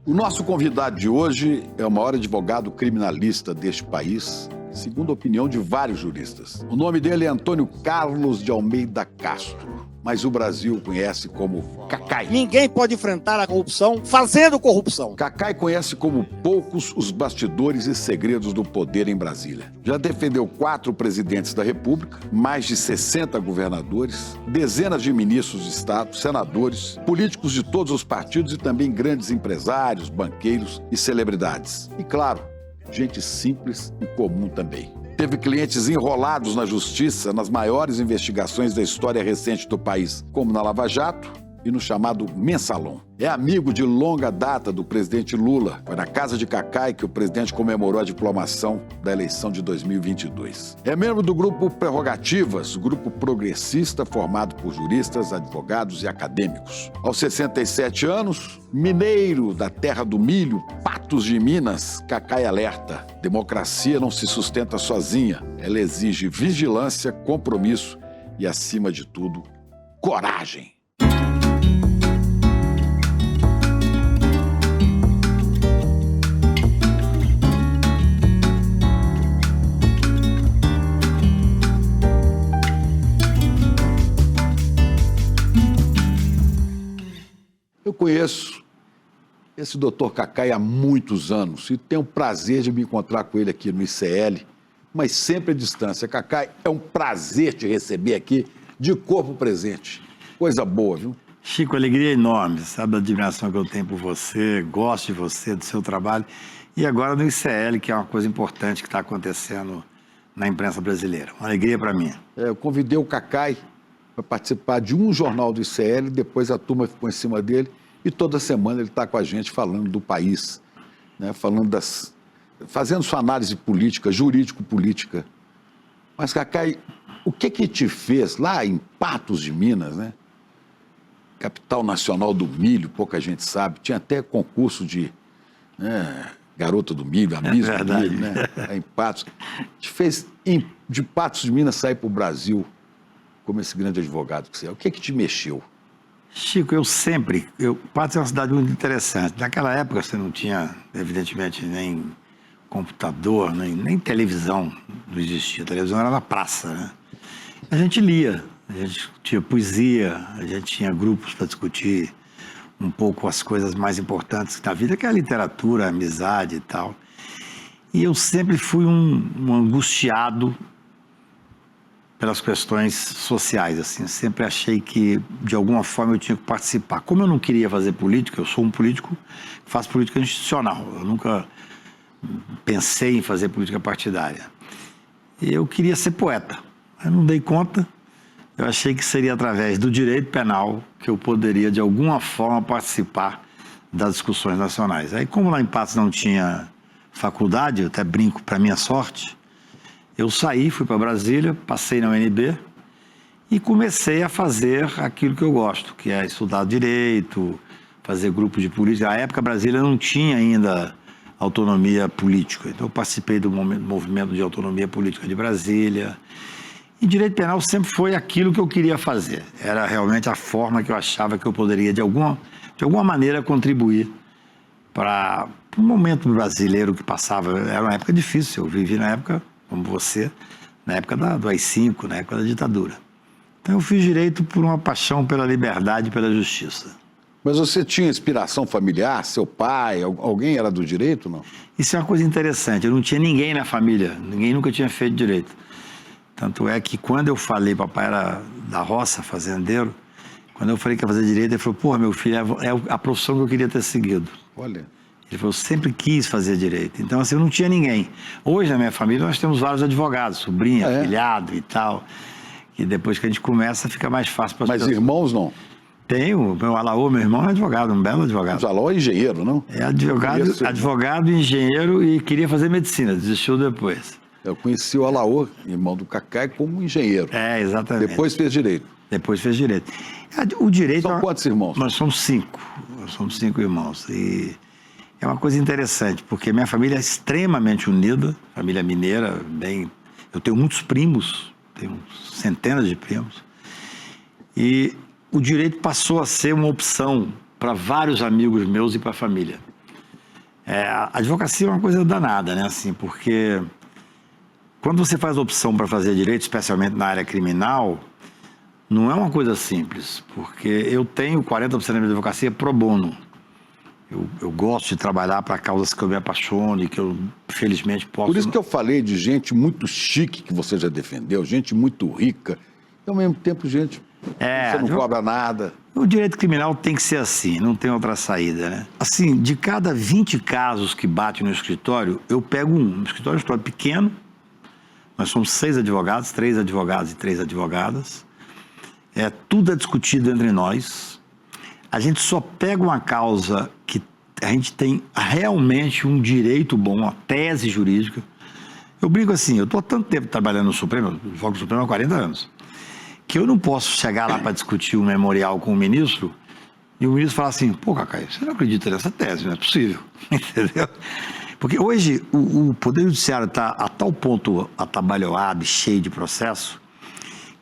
O nosso convidado de hoje é o maior advogado criminalista deste país, segundo a opinião de vários juristas. O nome dele é Antônio Carlos de Almeida Castro, mas o Brasil o conhece como Cacai. Ninguém pode enfrentar a corrupção fazendo corrupção. Cacai conhece como poucos os bastidores e segredos do poder em Brasília. Já defendeu 4 presidentes da República, mais de 60 governadores, dezenas de ministros de Estado, senadores, políticos de todos os partidos e também grandes empresários, banqueiros e celebridades. E claro, gente simples e comum também. Teve clientes enrolados na justiça nas maiores investigações da história recente do país, como na Lava Jato e no chamado Mensalão. É amigo de longa data do presidente Lula. Foi na casa de Cacai que o presidente comemorou a diplomação da eleição de 2022. É membro do grupo Prerrogativas, grupo progressista formado por juristas, advogados e acadêmicos. Aos 67 anos, mineiro da terra do milho, Patos de Minas, Cacai alerta: democracia não se sustenta sozinha. Ela exige vigilância, compromisso e, acima de tudo, coragem. Eu conheço esse doutor Cacai há muitos anos e tenho o prazer de me encontrar com ele aqui no ICL, mas sempre à distância. Cacai, é um prazer te receber aqui de corpo presente. Coisa boa, viu? Chico, alegria enorme, sabe a admiração que eu tenho por você, gosto de você, do seu trabalho. E agora no ICL, que é uma coisa importante que está acontecendo na imprensa brasileira. Uma alegria para mim. Eu convidei o Cacai para participar de um jornal do ICL, depois a turma ficou em cima dele e toda semana ele está com a gente falando do país, né? Fazendo sua análise política, jurídico-política. Mas, Cacai, o que te fez lá em Patos de Minas, né? Capital nacional do milho, pouca gente sabe, tinha até concurso de garota do milho, a Miss do milho, né? Lá em Patos. Te fez de Patos de Minas sair para o Brasil como esse grande advogado que você é. O que te mexeu? Chico, Patos é uma cidade muito interessante. Naquela época você não tinha, evidentemente, nem computador, nem televisão, não existia. A televisão era na praça, né? A gente lia, a gente tinha poesia, a gente tinha grupos para discutir um pouco as coisas mais importantes da vida, que é a literatura, a amizade e tal. E eu sempre fui um angustiado pelas questões sociais, assim. Eu sempre achei que, de alguma forma, eu tinha que participar. Como eu não queria fazer política, eu sou um político que faz política institucional. Eu nunca pensei em fazer política partidária. Eu queria ser poeta. Eu não dei conta. Eu achei que seria através do direito penal que eu poderia, de alguma forma, participar das discussões nacionais. Aí, como lá em Patos não tinha faculdade, eu até brinco, para minha sorte, eu saí, fui para Brasília, passei na UNB e comecei a fazer aquilo que eu gosto, que é estudar direito, fazer grupo de política. Na época, Brasília não tinha ainda autonomia política, então eu participei do movimento de autonomia política de Brasília. E direito penal sempre foi aquilo que eu queria fazer. Era realmente a forma que eu achava que eu poderia, de alguma maneira, contribuir para o momento brasileiro que passava. Era uma época difícil, eu vivi na época, como você, na época do AI-5, na época da ditadura. Então eu fiz direito por uma paixão pela liberdade e pela justiça. Mas você tinha inspiração familiar? Seu pai, alguém era do direito, não? Isso é uma coisa interessante, eu não tinha ninguém na família, ninguém nunca tinha feito direito. Tanto é que quando eu falei, papai era da roça, fazendeiro, quando eu falei que ia fazer direito, ele falou: porra, meu filho, é a profissão que eu queria ter seguido. Olha. Ele falou: eu sempre quis fazer direito. Então, assim, eu não tinha ninguém. Hoje, na minha família, nós temos vários advogados, sobrinha, filhado e tal. E depois que a gente começa, fica mais fácil para as pessoas. Mas irmãos, não? Tenho. Meu Alaô, meu irmão, é advogado, um belo advogado. O Alaô é engenheiro, não? É advogado, engenheiro e queria fazer medicina, desistiu depois. Eu conheci o Alaô, irmão do Cacai, como engenheiro. É, exatamente. Depois fez direito. Depois fez direito. O direito... São quantos irmãos? Nós somos 5. Nós somos 5 irmãos. E é uma coisa interessante, porque minha família é extremamente unida, família mineira, bem... Eu tenho muitos primos, tenho centenas de primos. E o direito passou a ser uma opção para vários amigos meus e para a família. A advocacia é uma coisa danada, né? Assim, porque quando você faz opção para fazer direito, especialmente na área criminal, não é uma coisa simples, porque eu tenho 40% da minha advocacia pro bono. Eu gosto de trabalhar para causas que eu me apaixone, que eu, felizmente, posso... Por isso que eu falei de gente muito chique que você já defendeu, gente muito rica, e ao mesmo tempo gente que você não cobra nada. O direito criminal tem que ser assim, não tem outra saída, né? Assim, de cada 20 casos que bate no escritório, eu pego um. No escritório é um escritório pequeno, nós somos 6 advogados, 3 advogados e 3 advogadas. Tudo é discutido entre nós. A gente só pega uma causa que a gente tem realmente um direito bom, uma tese jurídica. Eu brinco assim, eu estou há tanto tempo trabalhando no Supremo, eu advogo no Supremo há 40 anos, que eu não posso chegar lá para discutir um memorial com o ministro e o ministro falar assim, pô, Cacai, você não acredita nessa tese, não é possível, entendeu? Porque hoje o Poder Judiciário está a tal ponto atabalhoado e cheio de processo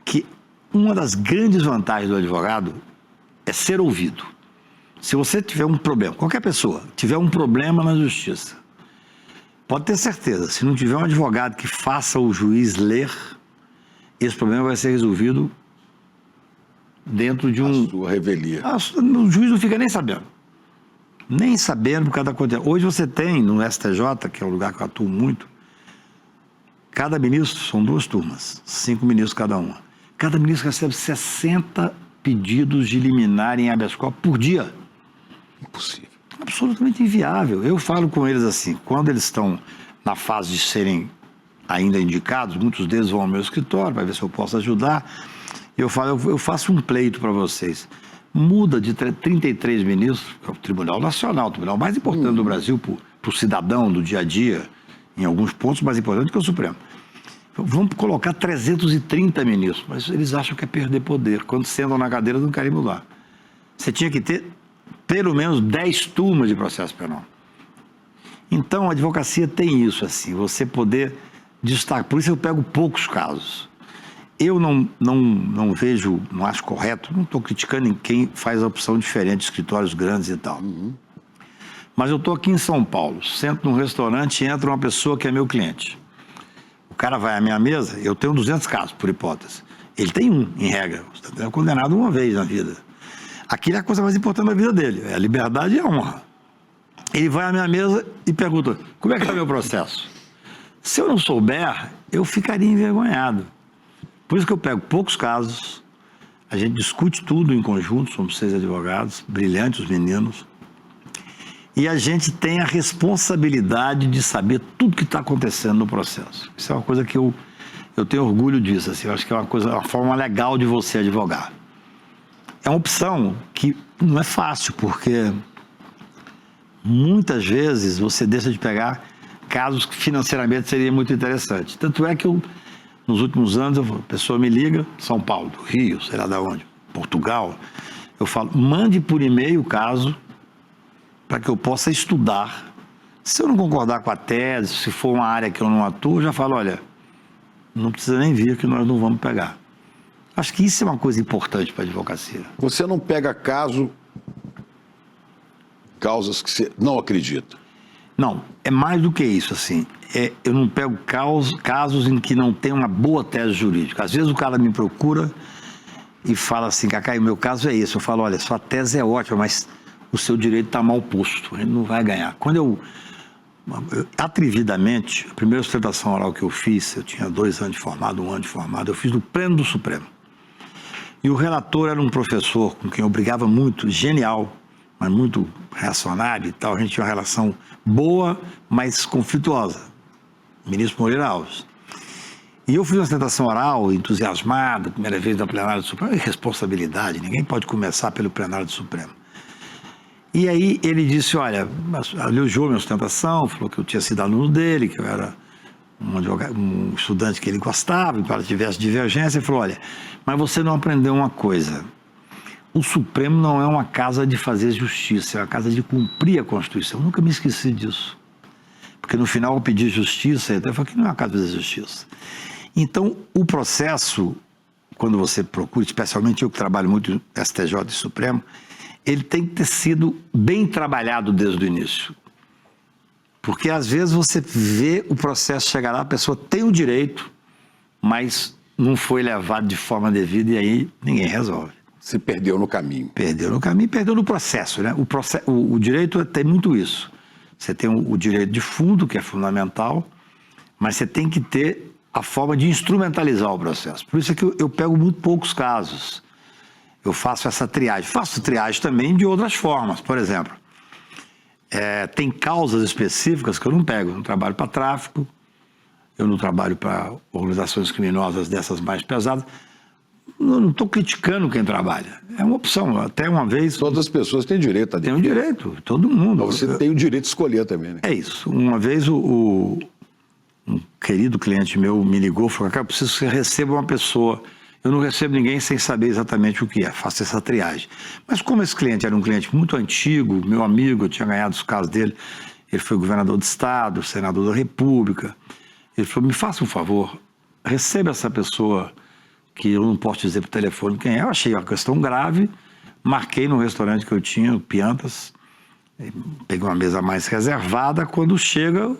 que uma das grandes vantagens do advogado é ser ouvido. Se você tiver um problema, qualquer pessoa tiver um problema na justiça, pode ter certeza, se não tiver um advogado que faça o juiz ler, esse problema vai ser resolvido dentro de a sua revelia. O juiz não fica nem sabendo. Nem sabendo por causa da coisa. Hoje você tem no STJ, que é um lugar que eu atuo muito, cada ministro, são 2 turmas, 5 ministros cada uma. Cada ministro recebe 60 pedidos de liminar em habeas corpus por dia. Impossível. Absolutamente inviável. Eu falo com eles assim, quando eles estão na fase de serem ainda indicados, muitos deles vão ao meu escritório para ver se eu posso ajudar. Eu falo, eu faço um pleito para vocês. Muda de 33 ministros, que é o Tribunal Nacional, o tribunal mais importante do Brasil para o cidadão do dia a dia, em alguns pontos mais importantes que o Supremo. Vamos colocar 330 ministros, mas eles acham que é perder poder. Quando sentam na cadeira, não querem mudar. Você tinha que ter pelo menos 10 turmas de processo penal. Então, a advocacia tem isso, assim, você poder destacar. Por isso eu pego poucos casos. Eu não vejo, não acho correto, não estou criticando quem faz a opção diferente de escritórios grandes e tal. Mas eu estou aqui em São Paulo, sento num restaurante e entra uma pessoa que é meu cliente. O cara vai à minha mesa, eu tenho 200 casos, por hipótese. Ele tem um, em regra. Você é condenado uma vez na vida. Aquilo é a coisa mais importante da vida dele, é a liberdade e a honra. Ele vai à minha mesa e pergunta, como é que está o meu processo? Se eu não souber, eu ficaria envergonhado. Por isso que eu pego poucos casos, a gente discute tudo em conjunto, somos 6 advogados, brilhantes os meninos, e a gente tem a responsabilidade de saber tudo que está acontecendo no processo. Isso é uma coisa que eu tenho orgulho disso, assim, eu acho que é uma forma legal de você advogar. É uma opção que não é fácil, porque muitas vezes você deixa de pegar casos que financeiramente seria muito interessante. Tanto é que nos últimos anos, a pessoa me liga, São Paulo, Rio, sei lá de onde, Portugal, eu falo, mande por e-mail o caso para que eu possa estudar. Se eu não concordar com a tese, se for uma área que eu não atuo, eu já falo, olha, não precisa nem vir que nós não vamos pegar. Acho que isso é uma coisa importante para a advocacia. Você não pega causas que você não acredita? Não, é mais do que isso, assim. Eu não pego casos em que não tem uma boa tese jurídica. Às vezes o cara me procura e fala assim, Cacai, o meu caso é esse. Eu falo, olha, sua tese é ótima, mas o seu direito está mal posto, ele não vai ganhar. Quando eu atrevidamente, a primeira sustentação oral que eu fiz, eu tinha 2 anos de formado, 1 ano de formado, eu fiz no Pleno do Supremo. E o relator era um professor com quem eu brigava muito, genial, mas muito reacionário e tal. A gente tinha uma relação boa, mas conflituosa. Ministro Moreira Alves. E eu fiz uma sustentação oral, entusiasmado, primeira vez na plenária do Supremo, responsabilidade, ninguém pode começar pelo plenário do Supremo. E aí ele disse, olha, elogiou minha sustentação, falou que eu tinha sido aluno dele, que eu era um estudante que ele gostava, que tivesse divergência, ele falou, olha, mas você não aprendeu uma coisa, o Supremo não é uma casa de fazer justiça, é uma casa de cumprir a Constituição. Eu nunca me esqueci disso. Porque no final eu pedi justiça, e até falei que não é uma casa de fazer justiça. Então, o processo, quando você procura, especialmente eu que trabalho muito no STJ e Supremo, ele tem que ter sido bem trabalhado desde o início. Porque às vezes você vê o processo chegar lá, a pessoa tem o direito, mas não foi levado de forma devida e aí ninguém resolve. Se perdeu no caminho. Perdeu no caminho, perdeu no processo, né? O direito tem muito isso. Você tem o direito de fundo, que é fundamental, mas você tem que ter a forma de instrumentalizar o processo. Por isso é que eu pego muito poucos casos. Eu faço essa triagem. Faço triagem também de outras formas. Por exemplo, tem causas específicas que eu não pego. Eu não trabalho para tráfico, eu não trabalho para organizações criminosas dessas mais pesadas. Não estou criticando quem trabalha. É uma opção. Até uma vez... Todas as pessoas têm direito a Tem um direito, todo mundo. Mas você tem o direito de escolher também, né? É isso. Uma vez um querido cliente meu me ligou e falou: cara, eu preciso que você receba uma pessoa. Eu não recebo ninguém sem saber exatamente o que é. Faço essa triagem. Mas como esse cliente era um cliente muito antigo, meu amigo, eu tinha ganhado os casos dele, ele foi governador do estado, senador da república. Ele falou: me faça um favor, receba essa pessoa que eu não posso dizer por telefone quem é. Eu achei uma questão grave, marquei no restaurante que eu tinha, o Piantas, peguei uma mesa mais reservada. Quando chega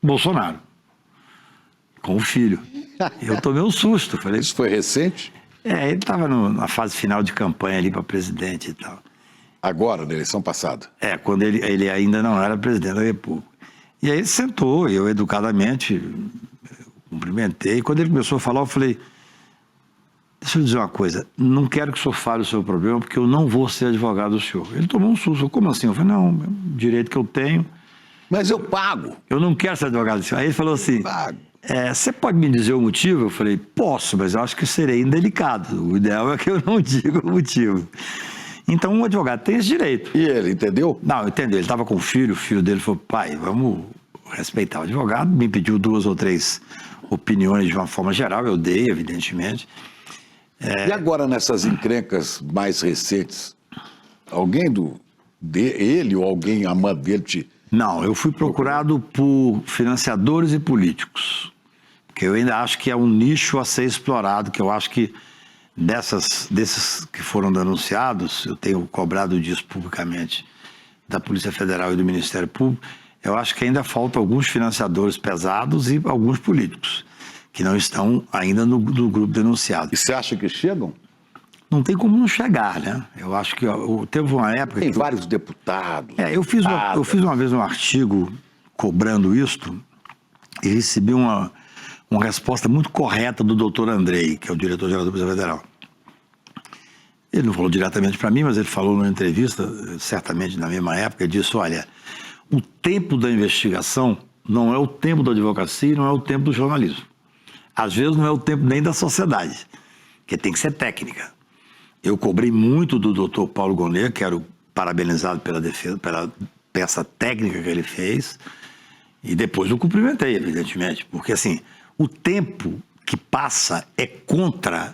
Bolsonaro, com o filho. Eu tomei um susto. Falei, isso foi recente? Ele estava na fase final de campanha ali para presidente e tal. Agora, na eleição passada? Quando ele ainda não era presidente da República. E aí ele sentou, eu educadamente cumprimentei. Quando ele começou a falar, eu falei: deixa eu dizer uma coisa, não quero que o senhor fale o seu problema, porque eu não vou ser advogado do senhor. Ele tomou um susto. Como assim? Eu falei: não, é um direito que eu tenho. Mas eu pago. Eu não quero ser advogado do senhor. Aí ele falou assim: pago. Você pode me dizer o motivo? Eu falei: posso, mas eu acho que serei indelicado. O ideal é que eu não diga o motivo. Então, um advogado tem esse direito. E ele entendeu? Não, entendeu. Ele estava com o filho dele falou: pai, vamos respeitar o advogado. Me pediu 2 ou 3 opiniões de uma forma geral, eu dei, evidentemente. E agora, nessas encrencas mais recentes, alguém ele ou alguém, a mãe dele, te... Não, eu fui procurado por financiadores e políticos, porque eu ainda acho que é um nicho a ser explorado, que eu acho que desses que foram denunciados, eu tenho cobrado disso publicamente da Polícia Federal e do Ministério Público, eu acho que ainda faltam alguns financiadores pesados e alguns políticos, que não estão ainda no grupo denunciado. E você acha que chegam? Não tem como não chegar, né? Eu acho que teve uma época... Tem vários deputados. Eu fiz uma vez um artigo cobrando isto e recebi uma resposta muito correta do doutor Andrei, que é o diretor-geral da Polícia Federal. Ele não falou diretamente para mim, mas ele falou numa entrevista, certamente na mesma época, disse: olha, o tempo da investigação não é o tempo da advocacia e não é o tempo do jornalismo. Às vezes não é o tempo nem da sociedade, que tem que ser técnica. Eu cobrei muito do doutor Paulo Gonet, quero parabenizado pela defesa, pela peça técnica que ele fez, e depois eu cumprimentei, evidentemente, porque assim, o tempo que passa é contra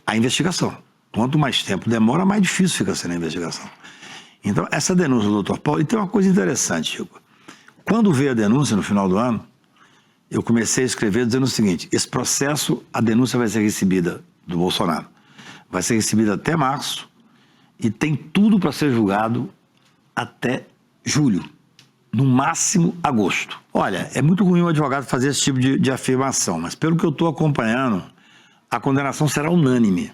a investigação. Quanto mais tempo demora, mais difícil fica sendo a investigação. Então, essa denúncia do doutor Paulo... E tem uma coisa interessante, Chico. Quando veio a denúncia no final do ano, eu comecei a escrever dizendo o seguinte: esse processo, a denúncia vai ser recebida do Bolsonaro, vai ser recebida até março e tem tudo para ser julgado até julho, no máximo agosto. Olha, é muito ruim um advogado fazer esse tipo de afirmação, mas pelo que eu estou acompanhando, a condenação será unânime.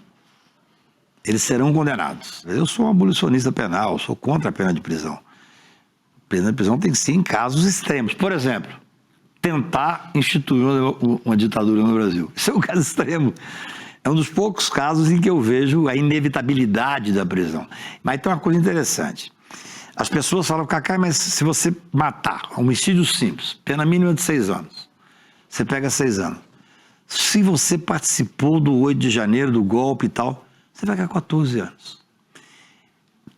Eles serão condenados. Eu sou um abolicionista penal, sou contra a pena de prisão. A pena de prisão tem que ser em casos extremos. Por exemplo, tentar instituir uma ditadura no Brasil. Isso é um caso extremo. É um dos poucos casos em que eu vejo a inevitabilidade da prisão. Mas tem uma coisa interessante. As pessoas falam: Cacá, mas se você matar, homicídio simples, pena mínima de 6 anos, você pega 6 anos. Se você participou do 8 de janeiro, do golpe e tal, você vai ganhar 14 anos.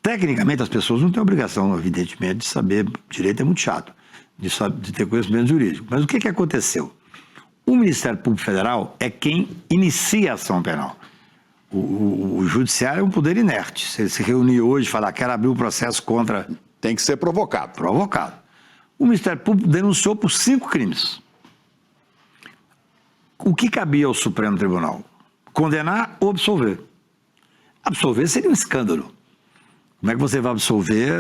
Tecnicamente, as pessoas não têm obrigação, evidentemente, de saber. Direito é muito chato, de ter conhecimento jurídico. Mas o que aconteceu? O Ministério Público Federal é quem inicia a ação penal. O judiciário é um poder inerte. Se ele se reunir hoje e falar: quero abrir um processo contra... Tem que ser provocado. Provocado. O Ministério Público denunciou por 5 crimes. O que cabia ao Supremo Tribunal? Condenar ou absolver? Absolver seria um escândalo. Como é que você vai absolver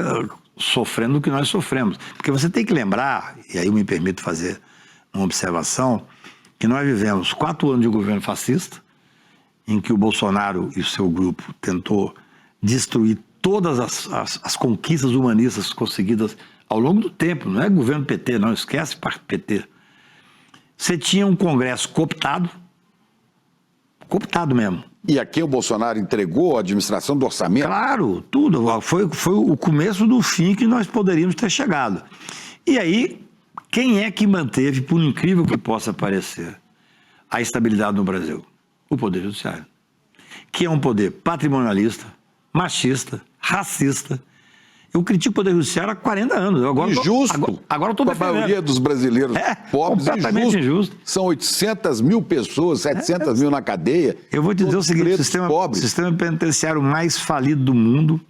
sofrendo o que nós sofremos. Porque você tem que lembrar, e aí eu me permito fazer uma observação, que nós vivemos 4 anos de governo fascista, em que o Bolsonaro e o seu grupo tentou destruir todas as conquistas humanistas conseguidas ao longo do tempo. Não é governo PT, não, esquece PT. Você tinha um Congresso cooptado mesmo. E aqui o Bolsonaro entregou a administração do orçamento? Claro, tudo. Foi o começo do fim que nós poderíamos ter chegado. E aí, quem é que manteve, por incrível que possa parecer, a estabilidade no Brasil? O Poder Judiciário. Que é um poder patrimonialista, machista, racista. Eu critico o Poder Judiciário há 40 anos. Injusto. Agora eu estou defendendo. A maioria dos brasileiros pobres, completamente injusto. São 800 mil pessoas, 700 mil na cadeia. Eu vou te dizer o seguinte, o sistema penitenciário mais falido do mundo,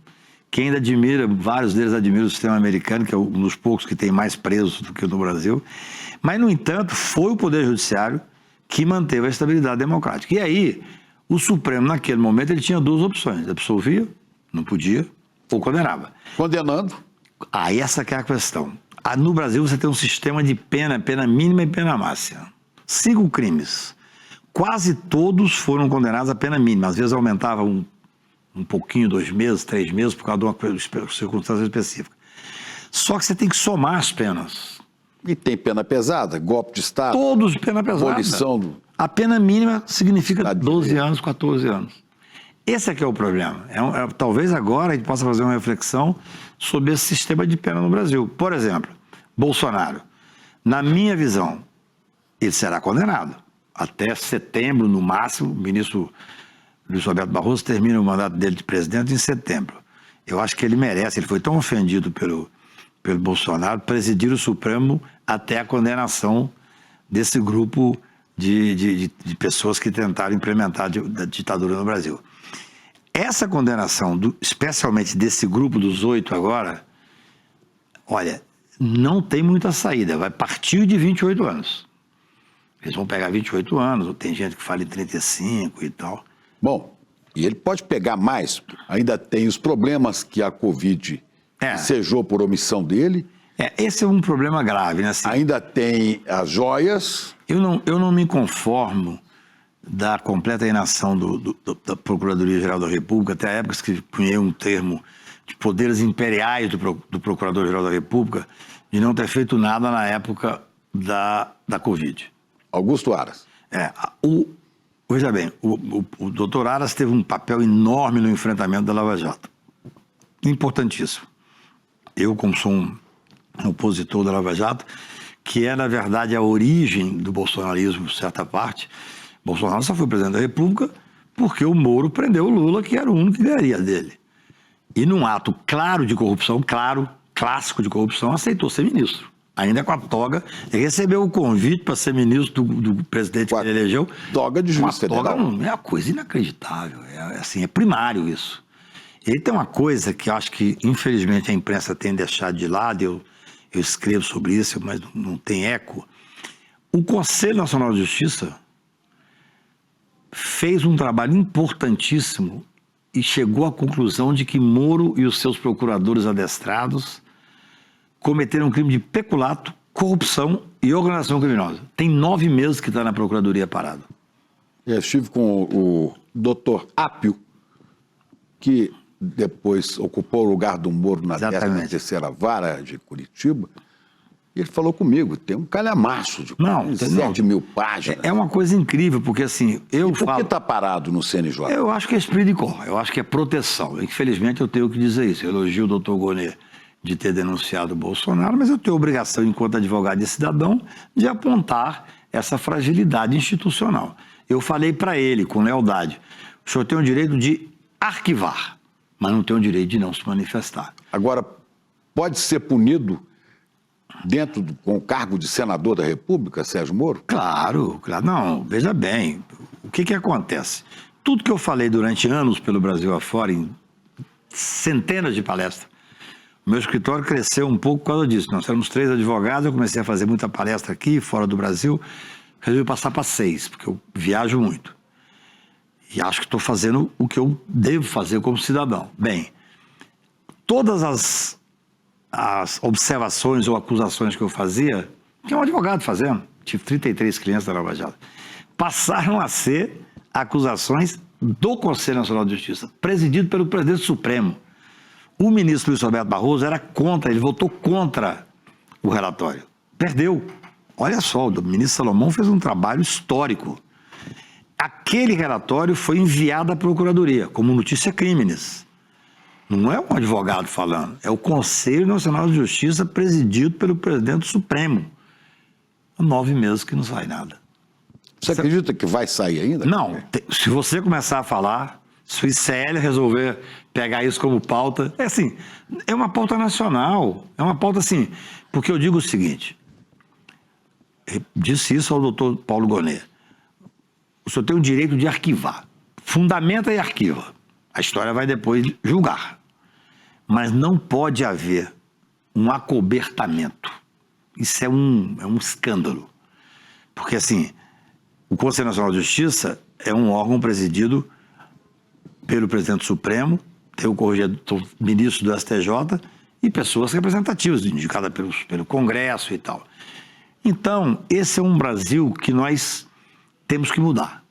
que ainda admira, vários deles admiram o sistema americano, que é um dos poucos que tem mais presos do que o do Brasil. Mas, no entanto, foi o Poder Judiciário que manteve a estabilidade democrática. E aí, o Supremo, naquele momento, ele tinha 2 opções. Absolvia, não podia, ou condenava. Condenando. Aí essa que é a questão. No Brasil você tem um sistema de pena mínima e pena máxima. 5 crimes. Quase todos foram condenados a pena mínima. Às vezes aumentava um pouquinho, 2 meses, 3 meses, por causa de uma circunstância específica. Só que você tem que somar as penas. E tem pena pesada, golpe de Estado. Todos pena pesada. Abolição. A pena mínima significa 12 anos, 14 anos. Esse é que é o problema. Talvez agora a gente possa fazer uma reflexão sobre esse sistema de pena no Brasil. Por exemplo, Bolsonaro. Na minha visão, ele será condenado. Até setembro, no máximo, o ministro Luiz Roberto Barroso termina o mandato dele de presidente em setembro. Eu acho que ele merece, ele foi tão ofendido pelo Bolsonaro, presidir o Supremo até a condenação desse grupo de pessoas que tentaram implementar a ditadura no Brasil. Essa condenação, especialmente desse grupo dos 8 agora, olha, não tem muita saída, vai partir de 28 anos. Eles vão pegar 28 anos, ou tem gente que fala em 35 e tal. Bom, e ele pode pegar mais, ainda tem os problemas que a Covid ensejou por omissão dele. Esse é um problema grave, né? Assim, ainda tem as joias. Eu não me conformo da completa inação da Procuradoria-Geral da República, até a época que cunhei um termo de poderes imperiais do Procurador-Geral da República, de não ter feito nada na época da Covid. Augusto Aras. Veja bem, o doutor Aras teve um papel enorme no enfrentamento da Lava Jato. Importantíssimo. Eu, como sou um opositor da Lava Jato, que é, na verdade, a origem do bolsonarismo, certa parte, Bolsonaro só foi presidente da República porque o Moro prendeu o Lula, que era o único que ganharia dele. E num ato claro de corrupção, clássico de corrupção, aceitou ser ministro. Ainda com a toga, ele recebeu o convite para ser ministro do presidente que ele elegeu. Toga de juiz federal. É uma coisa inacreditável, é primário isso. E tem uma coisa que eu acho que, infelizmente, a imprensa tem deixado de lado, eu escrevo sobre isso, mas não tem eco. O Conselho Nacional de Justiça fez um trabalho importantíssimo e chegou à conclusão de que Moro e os seus procuradores adestrados cometeram um crime de peculato, corrupção e organização criminosa. Tem 9 meses que está na Procuradoria parado. Eu estive com o doutor Apio, que depois ocupou o lugar do Moro na 13ª Vara de Curitiba. E ele falou comigo, tem um calhamaço de 7 mil páginas. É uma coisa incrível, porque assim, Por que está parado no CNJ? Eu acho que é espírito de cor, eu acho que é proteção. Infelizmente eu tenho que dizer isso. Eu elogio o doutor Gonê de ter denunciado o Bolsonaro, mas eu tenho a obrigação, enquanto advogado e cidadão, de apontar essa fragilidade institucional. Eu falei para ele, com lealdade, o senhor tem o direito de arquivar, mas não tem o direito de não se manifestar. Agora, pode ser punido com o cargo de senador da República, Sérgio Moro? Claro. Não, veja bem, o que acontece? Tudo que eu falei durante anos pelo Brasil afora, em centenas de palestras, meu escritório cresceu um pouco por causa disso. Nós éramos 3 advogados, eu comecei a fazer muita palestra aqui, fora do Brasil, resolvi passar para 6, porque eu viajo muito. E acho que estou fazendo o que eu devo fazer como cidadão. Bem, todas as as observações ou acusações que eu fazia, que é um advogado fazendo, tive 33 clientes da Lava Jato, passaram a ser acusações do Conselho Nacional de Justiça, presidido pelo presidente Supremo. O ministro Luiz Roberto Barroso era contra, ele votou contra o relatório. Perdeu. Olha só, o ministro Salomão fez um trabalho histórico. Aquele relatório foi enviado à Procuradoria, como notícia crimes. Não é um advogado falando, é o Conselho Nacional de Justiça presidido pelo presidente Supremo. Há 9 meses que não sai nada. Você acredita que vai sair ainda? Não, se você começar a falar, se o ICL resolver pegar isso como pauta, é assim, é uma pauta nacional, é uma pauta assim, porque eu digo o seguinte, disse isso ao doutor Paulo Gonet, o senhor tem o direito de arquivar, fundamenta e arquiva, a história vai depois julgar, mas não pode haver um acobertamento, isso é um escândalo, porque assim, o Conselho Nacional de Justiça é um órgão presidido pelo presidente Supremo, tem o corregedor, ministro do STJ e pessoas representativas, indicadas pelo Congresso e tal. Então, esse é um Brasil que nós temos que mudar.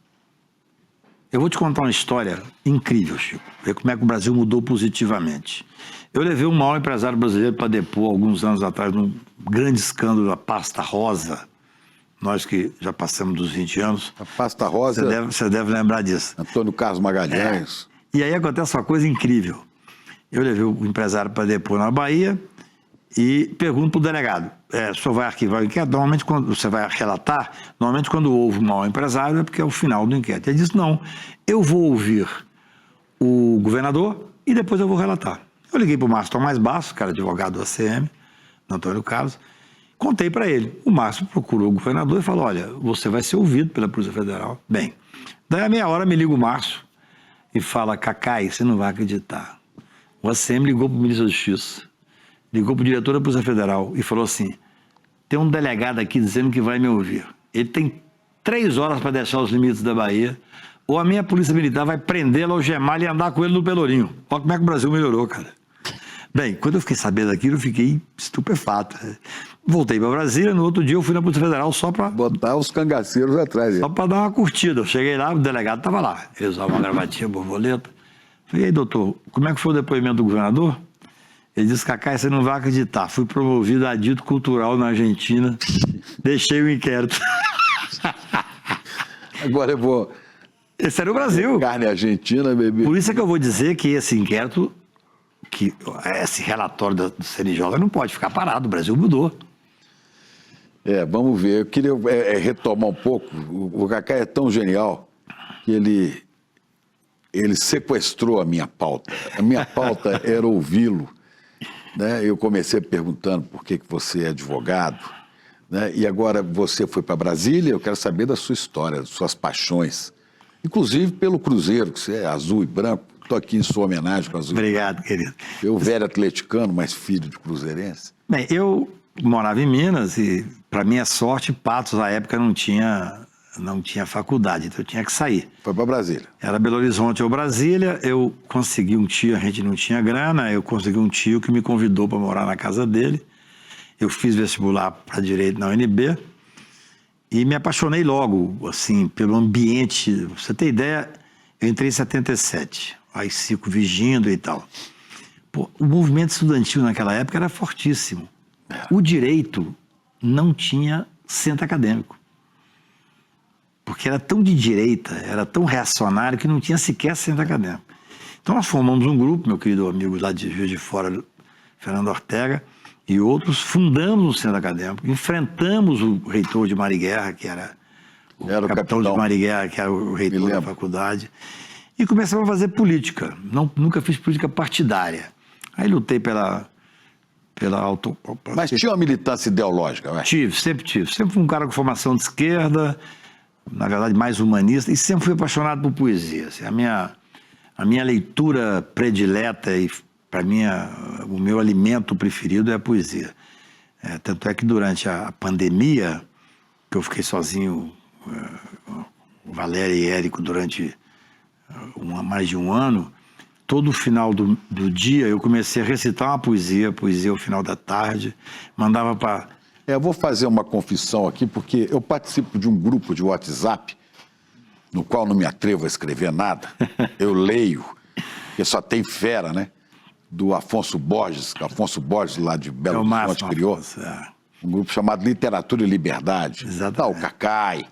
Eu vou te contar uma história incrível, Chico, ver como é que o Brasil mudou positivamente. Eu levei um maior empresário brasileiro para depor, alguns anos atrás, num grande escândalo da pasta rosa. Nós que já passamos dos 20 anos. A pasta rosa. Você deve lembrar disso. Antônio Carlos Magalhães. E aí acontece uma coisa incrível. Eu levei o empresário para depor na Bahia e pergunto para o delegado: o senhor vai arquivar o inquérito? Normalmente, quando você vai relatar, normalmente quando houve um mau empresário é porque é o final do inquérito. Ele disse: não, eu vou ouvir o governador e depois eu vou relatar. Eu liguei para o Márcio Tomás Basso, que era advogado do ACM, Antônio Carlos. Contei para ele. O Márcio procurou o governador e falou: olha, você vai ser ouvido pela Polícia Federal. Bem, daí a meia hora me liga o Márcio e fala: Cacai, você não vai acreditar. O ACM ligou para o ministro da Justiça, ligou para o diretor da Polícia Federal e falou assim: tem um delegado aqui dizendo que vai me ouvir. Ele tem 3 horas para deixar os limites da Bahia, ou a minha Polícia Militar vai prendê-lo, algemá-lo e andar com ele no Pelourinho. Olha como é que o Brasil melhorou, cara. Bem, quando eu fiquei sabendo daquilo, eu fiquei estupefato. Voltei para Brasília, no outro dia eu fui na Polícia Federal só para... botar os cangaceiros atrás. Só para dar uma curtida. Eu cheguei lá, o delegado estava lá. Ele usava uma gravatinha, borboleta. Falei: e aí, doutor, como é que foi o depoimento do governador? Ele disse: Cacai, você não vai acreditar. Fui promovido a dito cultural na Argentina. Deixei o inquérito. Agora eu vou... Esse era o Brasil. Carne argentina, bebê. Por isso é que eu vou dizer que esse inquérito, que esse relatório do CNJ não pode ficar parado. O Brasil mudou. Vamos ver. Eu queria retomar um pouco. O Cacai é tão genial que ele sequestrou a minha pauta. A minha pauta era ouvi-lo. Né? Eu comecei perguntando por que você é advogado. Né? E agora você foi para Brasília. Eu quero saber da sua história, das suas paixões. Inclusive pelo Cruzeiro, que você é azul e branco. Estou aqui em sua homenagem com azul. Obrigado, querido. Eu, velho atleticano, mas filho de cruzeirense. Bem, eu morava em Minas e, para minha sorte, Patos, na época, não tinha faculdade, então eu tinha que sair. Foi para Brasília. Era Belo Horizonte ou Brasília. Eu consegui um tio, a gente não tinha grana, eu consegui um tio que me convidou para morar na casa dele. Eu fiz vestibular para Direito na UNB e me apaixonei logo, assim, pelo ambiente. Pra você ter ideia, eu entrei em 77, aí fico vigindo e tal. Pô, o movimento estudantil naquela época era fortíssimo. O direito não tinha centro acadêmico. Porque era tão de direita, era tão reacionário que não tinha sequer centro acadêmico. Então nós formamos um grupo, meu querido amigo lá de Juiz de Fora, Fernando Ortega, e outros, fundamos um centro acadêmico, enfrentamos o reitor de Marighella, que era o capitão de Marighella, que era o reitor da faculdade, e começamos a fazer política. Nunca fiz política partidária. Aí lutei pela Mas tinha uma militância ideológica, vai? Sempre tive. Sempre fui um cara com formação de esquerda, na verdade mais humanista, e sempre fui apaixonado por poesia. Assim, a minha leitura predileta e, para mim, o meu alimento preferido é a poesia. Tanto é que durante a pandemia, que eu fiquei sozinho, o Valério e Érico, durante mais de um ano, todo final do dia eu comecei a recitar uma poesia ao final da tarde, mandava para... Eu vou fazer uma confissão aqui, porque eu participo de um grupo de WhatsApp, no qual não me atrevo a escrever nada. Eu leio, porque só tem fera, né? Do Afonso Borges lá de Belo Horizonte criou. Um grupo chamado Literatura e Liberdade. Exatamente. Tá o Cacai,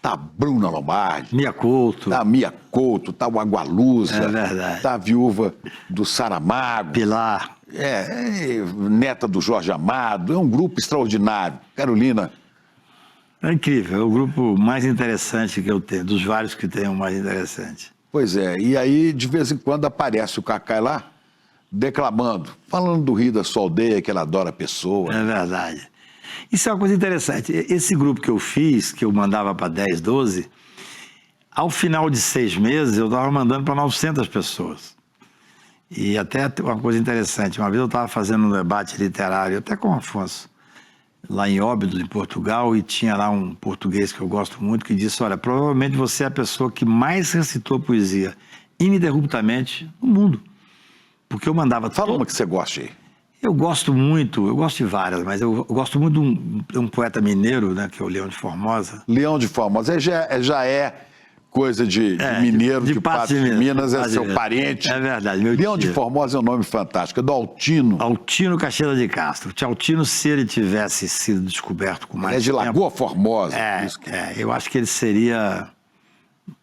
tá a Bruna Lombardi. Mia Couto. Tá a Mia Couto, tá o Agualusa. É verdade. Tá a viúva do Saramago. Pilar. Neta do Jorge Amado. É um grupo extraordinário. Carolina. É incrível, é o grupo mais interessante que eu tenho, dos vários que tenho, o mais interessante. Pois é, e aí de vez em quando aparece o Cacai lá, declamando, falando do Rio da sua aldeia, que ele adora a pessoa. É verdade. Isso é uma coisa interessante. Esse grupo que eu fiz, que eu mandava para 10, 12, ao final de 6 meses eu estava mandando para 900 pessoas. E até uma coisa interessante, uma vez eu estava fazendo um debate literário, até com o Afonso, lá em Óbidos, em Portugal, e tinha lá um português que eu gosto muito, que disse, olha, provavelmente você é a pessoa que mais recitou poesia ininterruptamente no mundo. Porque eu mandava... Fala uma que você gosta aí. Eu gosto de várias, mas eu gosto muito de um poeta mineiro, né, que é o Leão de Formosa. Leão de Formosa, já é coisa de mineiro, de Patos de Minas, é seu parente. É verdade, meu Leão tio. de Formosa é um nome fantástico, é do Altino. Altino Caixeira de Castro. O Altino, se ele tivesse sido descoberto com mais É de tempo, Lagoa Formosa. eu acho que ele seria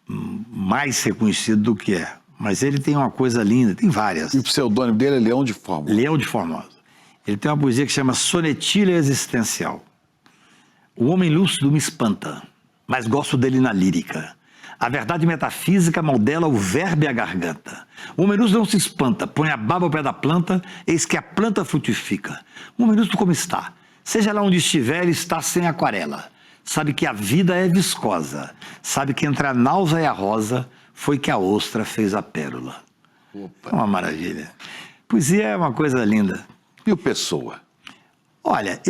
mais reconhecido do que é. Mas ele tem uma coisa linda, tem várias. E o pseudônimo dele é Leão de Formosa. Leão de Formosa. Ele tem uma poesia que chama Sonetilha Existencial. O homem lúcido me espanta, mas gosto dele na lírica. A verdade metafísica modela o verbo e a garganta. O homem lúcido não se espanta, põe a baba ao pé da planta, eis que a planta frutifica. O homem lúcido como está? Seja lá onde estiver, ele está sem aquarela. Sabe que a vida é viscosa. Sabe que entre a náusea e a rosa foi que a ostra fez a pérola. Opa. É uma maravilha. Poesia é uma coisa linda. E o Pessoa? Olha,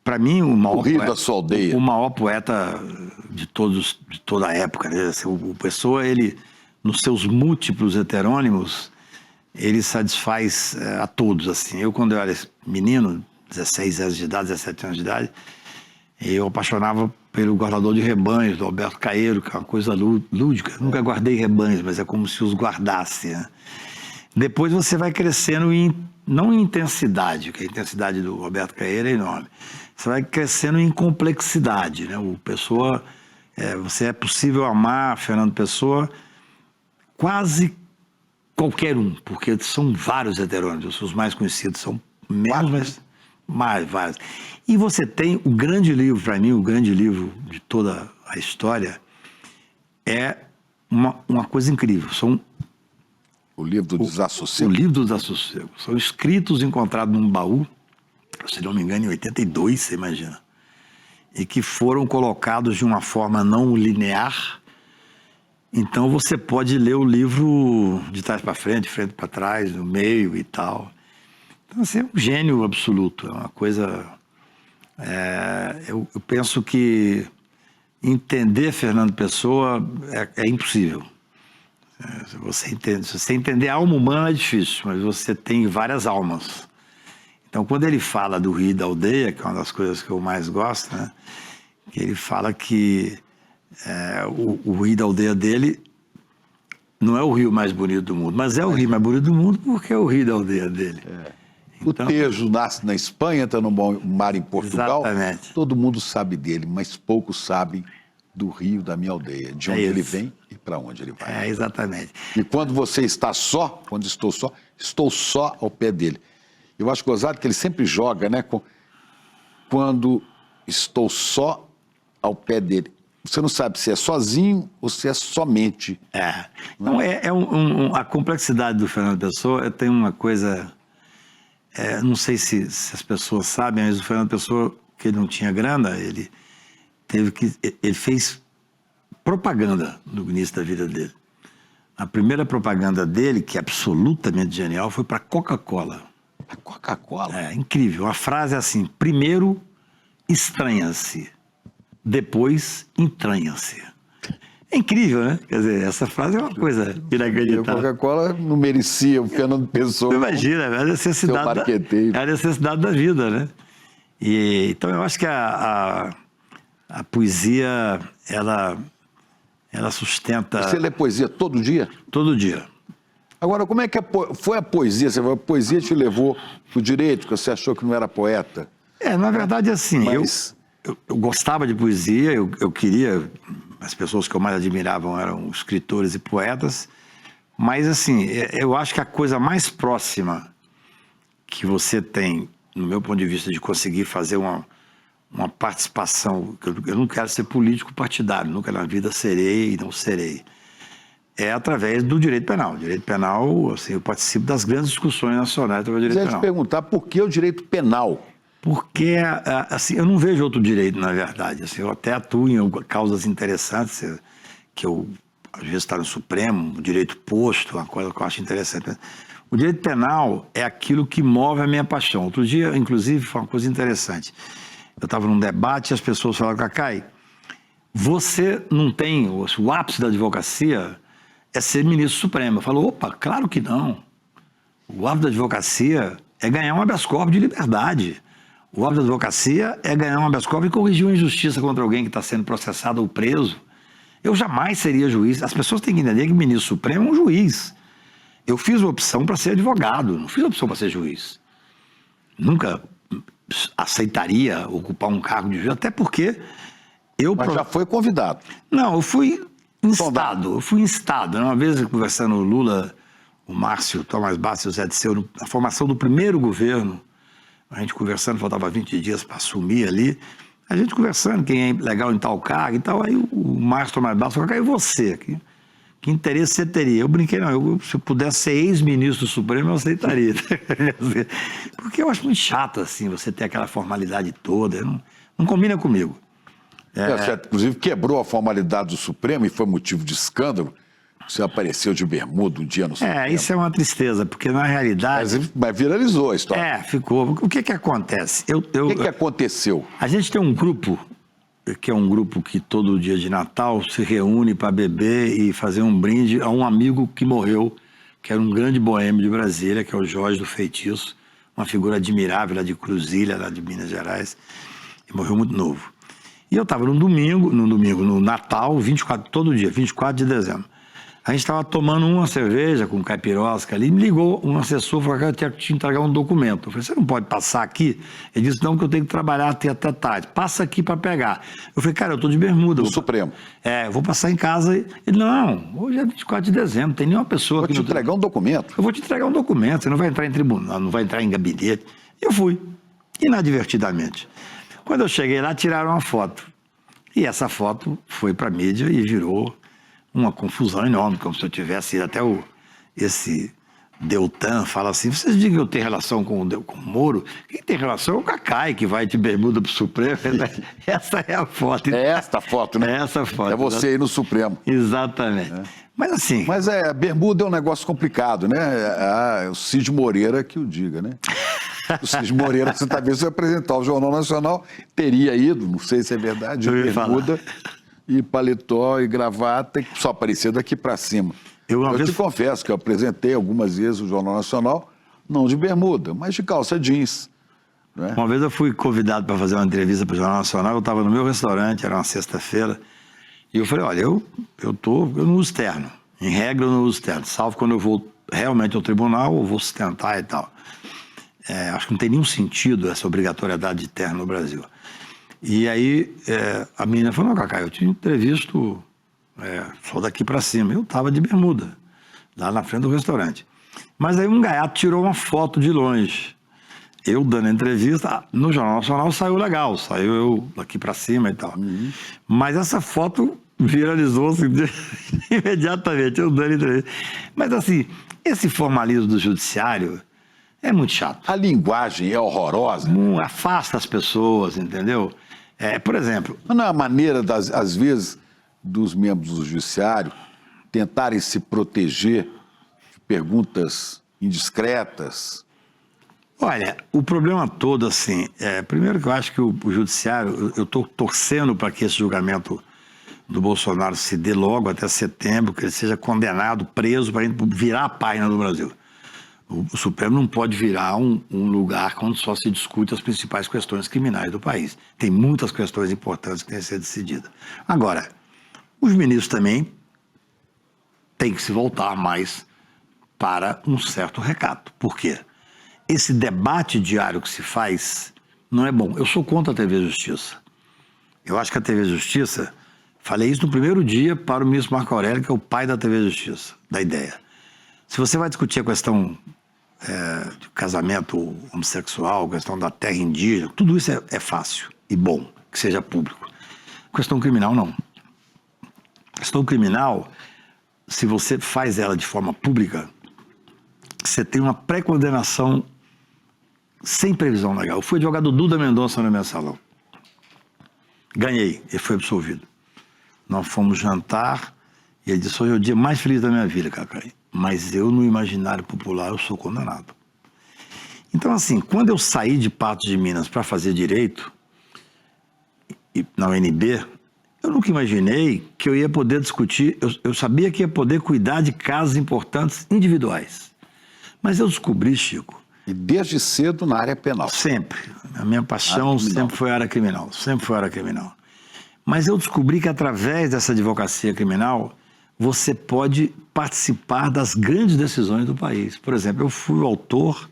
para mim, o maior Rio poeta, da sua aldeia. o maior poeta de toda a época, né? O Pessoa, ele, nos seus múltiplos heterônimos, ele satisfaz a todos, assim. Eu, quando eu era menino, 16 anos de idade, 17 anos de idade, eu apaixonava pelo Guardador de Rebanhos, do Alberto Caeiro, que é uma coisa lúdica. Eu nunca guardei rebanhos, mas é como se os guardasse, né? Depois você vai crescendo, não em intensidade, porque a intensidade do Alberto Caeiro é enorme. Você vai crescendo em complexidade, né? O Pessoa, você é possível amar Fernando Pessoa quase qualquer um, porque são vários heterônimos, os mais conhecidos são menos, mas mais vários. E você tem o grande livro, para mim, o grande livro de toda a história, é uma coisa incrível. O livro do Desassossego. O livro do Desassossego. São escritos encontrados num baú, se não me engano, em 82, você imagina. E que foram colocados de uma forma não linear. Então você pode ler o livro de trás para frente, de frente para trás, no meio e tal. Então, assim, é um gênio absoluto. É uma coisa... eu penso que entender Fernando Pessoa é impossível. Se você entender a alma humana é difícil, mas você tem várias almas. Então, quando ele fala do Rio da Aldeia, que é uma das coisas que eu mais gosto, né? Que ele fala que o Rio da Aldeia dele não é o rio mais bonito do mundo, mas é o rio mais bonito do mundo porque é o Rio da Aldeia dele. Então, o Tejo nasce na Espanha, está no mar em Portugal. Exatamente. Todo mundo sabe dele, mas poucos sabem do rio da minha aldeia, de onde ele vem e para onde ele vai. Exatamente. E quando você está só, quando estou só ao pé dele. Eu acho gozado que ele sempre joga, né? Quando estou só ao pé dele. Você não sabe se é sozinho ou se é somente. Não, a complexidade do Fernando Pessoa tem uma coisa... não sei se as pessoas sabem, mas o Fernando Pessoa, que ele não tinha grana, ele fez propaganda no início da vida dele. A primeira propaganda dele, que é absolutamente genial, foi para Coca-Cola. A Coca-Cola? É incrível. A frase é assim: primeiro estranha-se, depois entranha-se. É incrível, né? Quer dizer, essa frase é uma coisa A inacreditável. Coca-Cola não merecia o Fernando Pessoa. Imagina, é a necessidade da vida, né? Então eu acho que a poesia, ela sustenta... Você lê poesia todo dia? Todo dia. Agora, como é que foi a poesia? A poesia te levou pro direito, que você achou que não era poeta? Na verdade, assim, Mas... eu gostava de poesia, eu queria... As pessoas que eu mais admiravam eram escritores e poetas, mas, assim, eu acho que a coisa mais próxima que você tem, no meu ponto de vista, de conseguir fazer uma participação... Eu não quero ser político partidário, nunca na vida serei e não serei. É através do direito penal. O direito penal, assim, eu participo das grandes discussões nacionais através do direito penal. Eu ia te perguntar por que o direito penal? Porque, assim, eu não vejo outro direito, na verdade. Assim, eu até atuo em causas interessantes, que eu, às vezes, está no Supremo, o direito posto, uma coisa que eu acho interessante. O direito penal é aquilo que move a minha paixão. Outro dia, inclusive, foi uma coisa interessante. Eu estava num debate e as pessoas falaram, Cacai, você não tem, o ápice da advocacia é ser ministro supremo. Eu falo, opa, claro que não. O ápice da advocacia é ganhar um habeas corpus de liberdade. O ápice da advocacia é ganhar um habeas corpus e corrigir uma injustiça contra alguém que está sendo processado ou preso. Eu jamais seria juiz. As pessoas têm que entender que o ministro supremo é um juiz. Eu fiz a opção para ser advogado, não fiz a opção para ser juiz. Nunca aceitaria ocupar um cargo de juiz, até porque eu... Mas já foi convidado. Não, eu fui instado. Uma vez conversando o Lula, o Márcio, o Tomás Bastos e o Zé Disseu, na formação do primeiro governo, a gente conversando, faltava 20 dias para assumir ali, a gente conversando, quem é legal em tal cargo e tal, aí o Márcio Tomás Bastos falou, e você? Que interesse você teria? Eu brinquei, não, se eu pudesse ser ex-ministro supremo, eu aceitaria. Porque eu acho muito chato, assim, você ter aquela formalidade toda, não combina comigo. Você, inclusive, quebrou a formalidade do Supremo e foi motivo de escândalo. Você apareceu de bermuda um dia no Supremo. Isso é uma tristeza, porque na realidade... Mas viralizou a história. Ficou. O que acontece? O que aconteceu? A gente tem um grupo, que é um grupo que todo dia de Natal se reúne para beber e fazer um brinde a um amigo que morreu, que era um grande boêmio de Brasília, que é o Jorge do Feitiço, uma figura admirável lá de Cruzilha, lá de Minas Gerais, e morreu muito novo. E eu estava no Natal, 24, todo dia, 24 de dezembro. A gente estava tomando uma cerveja com caipirosca ali, me ligou um assessor e falou que eu tinha que te entregar um documento. Eu falei, você não pode passar aqui? Ele disse, não, que eu tenho que trabalhar até tarde. Passa aqui para pegar. Eu falei, cara, eu estou de bermuda. Do Supremo. Eu vou passar em casa. Ele, não, hoje é 24 de dezembro, não tem nenhuma pessoa aqui. Vou te entregar um documento. Eu vou te entregar um documento, você não vai entrar em tribunal, não vai entrar em gabinete. Eu fui, inadvertidamente. Quando eu cheguei lá, tiraram uma foto. E essa foto foi para a mídia e virou uma confusão enorme, como se eu tivesse ido até esse Deltan, fala assim, vocês dizem que eu tenho relação com o Moro? Quem tem relação é o Cacai, que vai de bermuda pro Supremo. Essa é a foto. É esta foto, né? É essa foto. É você aí no Supremo. Exatamente. Mas assim... Mas bermuda é um negócio complicado, né? É o Cid Moreira que o diga, né? O Cid Moreira, você talvez se apresentar ao Jornal Nacional, teria ido, não sei se é verdade, de bermuda e paletó e gravata, que só aparecia daqui para cima. Eu te confesso que eu apresentei algumas vezes o Jornal Nacional, não de bermuda, mas de calça jeans. Né? Uma vez eu fui convidado para fazer uma entrevista para o Jornal Nacional, eu estava no meu restaurante, era uma sexta-feira, e eu falei, olha, eu não uso terno, em regra eu não uso terno, salvo quando eu vou realmente ao tribunal, eu vou sustentar e tal. Acho que não tem nenhum sentido essa obrigatoriedade de terno no Brasil. E aí a menina falou, não, Cacá, eu te entrevisto só daqui para cima. Eu estava de bermuda, lá na frente do restaurante. Mas aí um gaiato tirou uma foto de longe. Eu dando a entrevista, no Jornal Nacional saiu legal, saiu eu daqui para cima e tal. Mas essa foto viralizou-se imediatamente, eu dando a entrevista. Mas assim, esse formalismo do judiciário é muito chato. A linguagem é horrorosa. Afasta as pessoas, entendeu? Por exemplo... Não é a maneira, às vezes, dos membros do judiciário tentarem se proteger de perguntas indiscretas? Olha, o problema todo, assim, primeiro que eu acho que o judiciário, eu estou torcendo para que esse julgamento do Bolsonaro se dê logo até setembro, que ele seja condenado, preso, para a gente virar a página do Brasil. O Supremo não pode virar um lugar onde só se discute as principais questões criminais do país. Tem muitas questões importantes que têm que ser decididas. Agora, os ministros também têm que se voltar mais para um certo recato. Por quê? Esse debate diário que se faz não é bom. Eu sou contra a TV Justiça. Eu acho que a TV Justiça, falei isso no primeiro dia para o ministro Marco Aurélio, que é o pai da TV Justiça, da ideia. Se você vai discutir a questão de casamento homossexual, a questão da terra indígena, tudo isso é fácil e bom, que seja público. A questão criminal, não. A questão criminal, se você faz ela de forma pública, você tem uma pré-condenação sem previsão legal. Eu fui advogado do Duda Mendonça no mensalão. Ganhei, ele foi absolvido. Nós fomos jantar e ele disse: hoje é o dia mais feliz da minha vida, Cacai. Mas eu, no imaginário popular, eu sou condenado. Então, assim, quando eu saí de Patos de Minas para fazer direito, na UNB, eu nunca imaginei que eu ia poder discutir, eu sabia que ia poder cuidar de casos importantes individuais. Mas eu descobri, Chico... E desde cedo na área penal. Sempre. A minha paixão sempre foi a área criminal. Sempre foi a área criminal. Mas eu descobri que através dessa advocacia criminal, você pode participar das grandes decisões do país. Por exemplo, eu fui o autor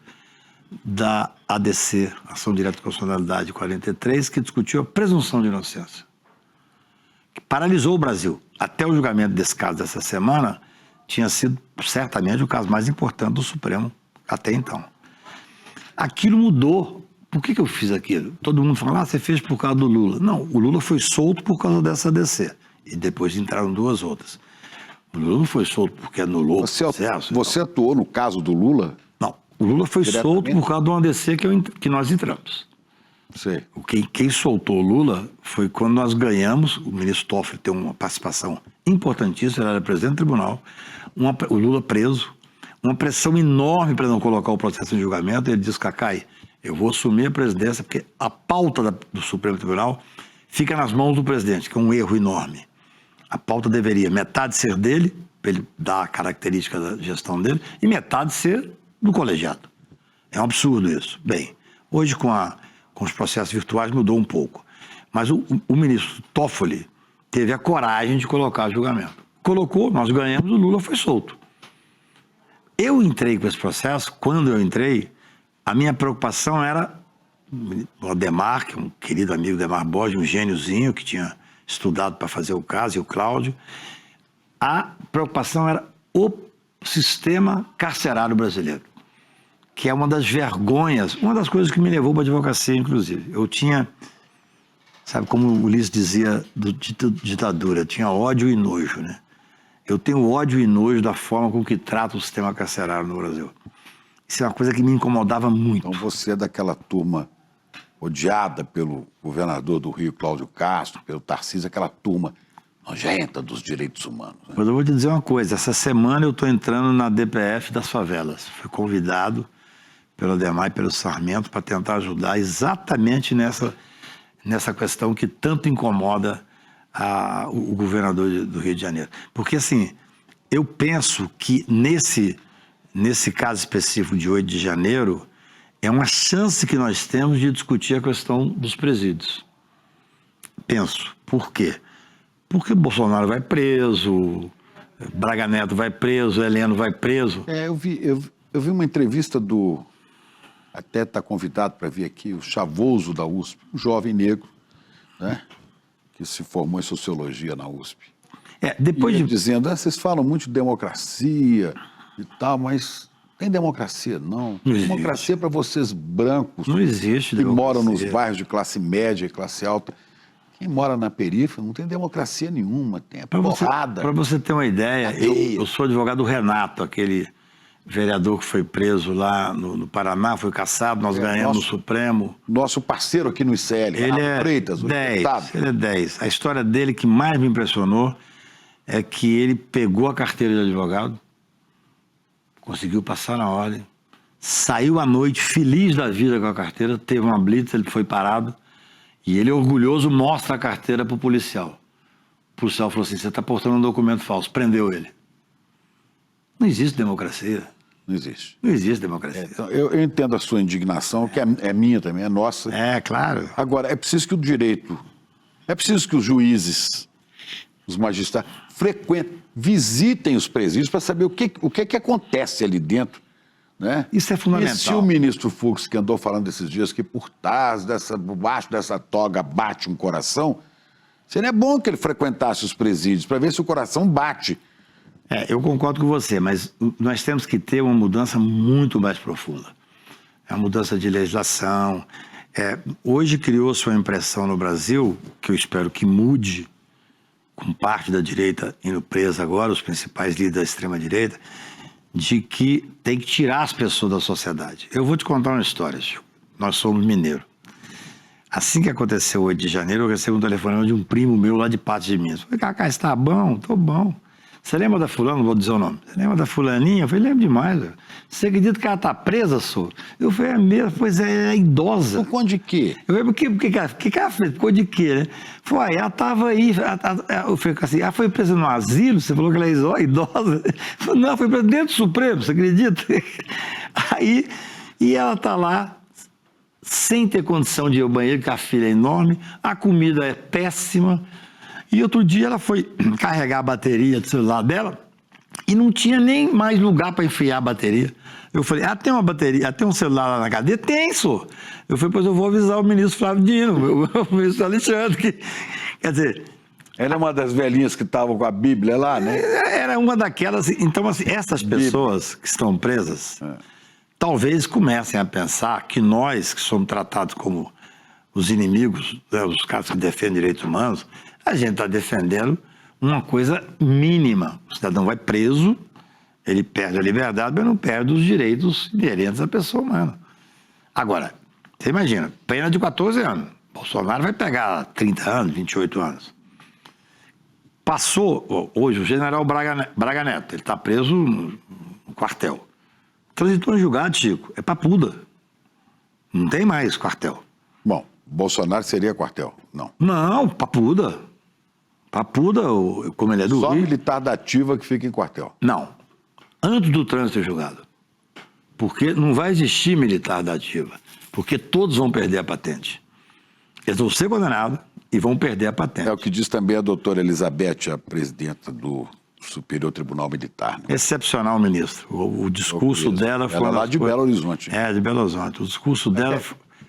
da ADC, Ação Direta de Constitucionalidade 43, que discutiu a presunção de inocência, que paralisou o Brasil. Até o julgamento desse caso dessa semana, tinha sido certamente o caso mais importante do Supremo até então. Aquilo mudou. Por que eu fiz aquilo? Todo mundo fala: você fez por causa do Lula. Não, o Lula foi solto por causa dessa ADC. E depois entraram duas outras. O Lula não foi solto porque anulou o processo. Você atuou no caso do Lula? Não, o Lula foi solto por causa de uma ADC que nós entramos. Sei. Quem soltou o Lula foi quando nós ganhamos, o ministro Toffoli tem uma participação importantíssima, ele era presidente do tribunal, o Lula preso, uma pressão enorme para não colocar o processo em julgamento. Ele disse: Cacai, eu vou assumir a presidência porque a pauta do Supremo Tribunal fica nas mãos do presidente, que é um erro enorme. A pauta deveria metade ser dele, para ele dar a característica da gestão dele, e metade ser do colegiado. É um absurdo isso. Bem, hoje com os processos virtuais mudou um pouco. Mas o ministro Toffoli teve a coragem de colocar julgamento. Colocou, nós ganhamos, o Lula foi solto. Eu entrei com esse processo, quando eu entrei, a minha preocupação era o Ademar, que é um querido amigo, Ademar Borges, um gêniozinho que tinha estudado para fazer o caso, e o Cláudio. A preocupação era o sistema carcerário brasileiro, que é uma das vergonhas, uma das coisas que me levou para a advocacia, inclusive. Eu tinha, sabe como o Ulisses dizia do ditadura, eu tinha ódio e nojo, né? Eu tenho ódio e nojo da forma com que trata o sistema carcerário no Brasil. Isso é uma coisa que me incomodava muito. Então você é daquela turma odiada pelo governador do Rio, Cláudio Castro, pelo Tarcísio, aquela turma nojenta dos direitos humanos. Né? Mas eu vou te dizer uma coisa, essa semana eu estou entrando na DPF das favelas. Fui convidado pelo Ademar e pelo Sarmento para tentar ajudar exatamente nessa questão que tanto incomoda o governador do Rio de Janeiro. Porque, assim, eu penso que nesse caso específico de 8 de janeiro, é uma chance que nós temos de discutir a questão dos presídios. Penso. Por quê? Porque Bolsonaro vai preso, Braga Neto vai preso, Heleno vai preso. Eu vi uma entrevista até está convidado para vir aqui, o Chavoso da USP, um jovem negro, né, que se formou em Sociologia na USP. Dizendo: vocês falam muito de democracia e tal, mas tem democracia, não. Democracia para vocês brancos. Não existe que moram nos bairros de classe média e classe alta. Quem mora na periferia não tem democracia nenhuma, tem a porrada. Para você ter uma ideia, eu sou advogado do Renato, aquele vereador que foi preso lá no Paraná, foi cassado, nós ganhamos no Supremo. Nosso parceiro aqui no ICL, ele é Freitas, 10, ele é 10. A história dele que mais me impressionou é que ele pegou a carteira de advogado, conseguiu passar na ordem, saiu à noite feliz da vida com a carteira, teve uma blitz, ele foi parado, e ele orgulhoso mostra a carteira para o policial. O policial falou assim, você está portando um documento falso, prendeu ele. Não existe democracia. Não existe. Não existe democracia. Então, eu entendo a sua indignação, que é minha também, é nossa. É, claro. Agora, é preciso que o direito, é preciso que os juízes, os magistrados, visitem os presídios para saber o que acontece ali dentro. Né? Isso é fundamental. E se o ministro Fux, que andou falando esses dias que por baixo dessa toga bate um coração, seria bom que ele frequentasse os presídios para ver se o coração bate. Eu concordo com você, mas nós temos que ter uma mudança muito mais profunda. É uma mudança de legislação. Hoje criou-se uma impressão no Brasil, que eu espero que mude, com parte da direita indo presa agora, os principais líderes da extrema-direita, de que tem que tirar as pessoas da sociedade. Eu vou te contar uma história, Chico. Nós somos mineiros. Assim que aconteceu o 8 de janeiro, eu recebi um telefonema de um primo meu lá de Patos de Minas. Eu falei, Cacá, está bom? Tô bom. Você lembra da fulana? Não vou dizer o nome. Você lembra da fulaninha? Eu falei, lembro demais. Velho. Você acredita que ela está presa, senhor? Eu falei, é mesmo? Pois é idosa. Por conta de quê? Eu falei, o que ela fez? Por conta de quê, né? Foi, ela estava aí, eu falei assim, ela foi presa no asilo? Você falou que ela é idosa? Eu falei, não, foi presa dentro do Supremo, você acredita? Aí, e ela está lá, sem ter condição de ir ao banheiro, porque a filha é enorme, a comida é péssima. E outro dia ela foi carregar a bateria do celular dela e não tinha nem mais lugar para enfiar a bateria. Eu falei, tem uma bateria, tem um celular lá na cadeia? Tem, senhor. Eu falei, pois eu vou avisar o ministro Flávio Dino, o ministro Alexandre. Quer dizer... Ela é uma das velhinhas que estavam com a Bíblia lá, né? Era uma daquelas... Então, assim, essas pessoas que estão presas, talvez comecem a pensar que nós, que somos tratados como os inimigos, né, os caras que defendem direitos humanos, a gente está defendendo uma coisa mínima. O cidadão vai preso, ele perde a liberdade, mas não perde os direitos inerentes à pessoa humana. Agora, você imagina, pena de 14 anos. Bolsonaro vai pegar 30 anos, 28 anos. Passou, hoje, o general Braga Neto, ele está preso no quartel. Transitou em julgado, Chico, é papuda. Não tem mais quartel. Bom, Bolsonaro seria quartel, não. Não, papuda. Papuda, como ele é do Só Rio... militar da ativa que fica em quartel. Não. Antes do trânsito ser julgado. Porque não vai existir militar da ativa. Porque todos vão perder a patente. Eles vão ser condenados e vão perder a patente. É o que diz também a doutora Elizabeth, a presidenta do Superior Tribunal Militar. Né? Excepcional, ministro. O discurso dela foi... Ela lá de Belo Horizonte. De Belo Horizonte. O discurso dela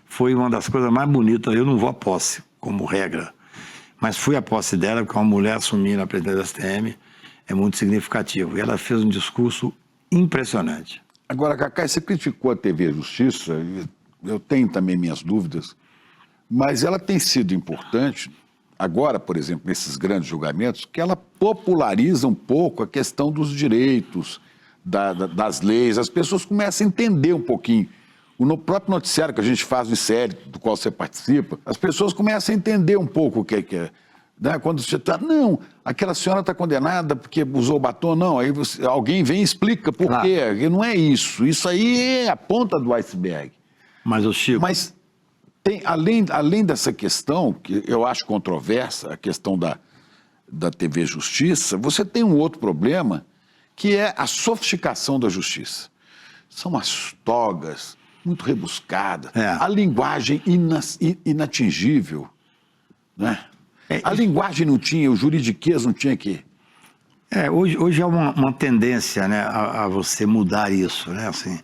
foi uma das coisas mais bonitas. Eu não vou à posse, como regra. Mas fui à posse dela, porque uma mulher assumindo a presidência da STM é muito significativo. E ela fez um discurso impressionante. Agora, Cacá, você criticou a TV Justiça, eu tenho também minhas dúvidas, mas ela tem sido importante, agora, por exemplo, nesses grandes julgamentos, que ela populariza um pouco a questão dos direitos, das leis, as pessoas começam a entender um pouquinho. No próprio noticiário que a gente faz em série, do qual você participa, as pessoas começam a entender um pouco o que é. Né? Quando você está, não, aquela senhora está condenada porque usou batom, não. Aí alguém vem e explica por quê. E não é isso. Isso aí é a ponta do iceberg. Mas, Chico... Mas tem, além dessa questão, que eu acho controversa, a questão da TV Justiça, você tem um outro problema, que é a sofisticação da justiça. São as togas muito rebuscadas, a linguagem inatingível, né? A linguagem não tinha, o juridiquês não tinha aqui. Hoje há uma tendência, né, a você mudar isso, né? Assim,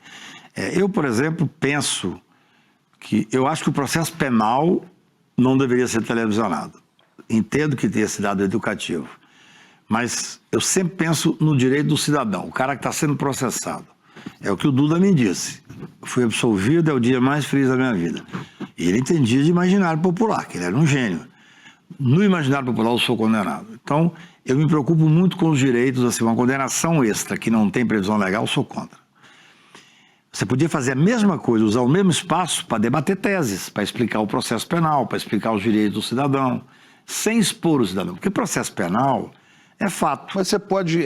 eu, por exemplo, penso que eu acho que o processo penal não deveria ser televisionado. Entendo que tenha esse dado educativo, mas eu sempre penso no direito do cidadão, o cara que está sendo processado. É o que o Duda me disse. Fui absolvido, é o dia mais feliz da minha vida. E ele entendia de imaginário popular, que ele era um gênio. No imaginário popular eu sou condenado. Então, eu me preocupo muito com os direitos, assim, uma condenação extra que não tem previsão legal, eu sou contra. Você podia fazer a mesma coisa, usar o mesmo espaço para debater teses, para explicar o processo penal, para explicar os direitos do cidadão, sem expor o cidadão. Porque processo penal é fato. Mas você pode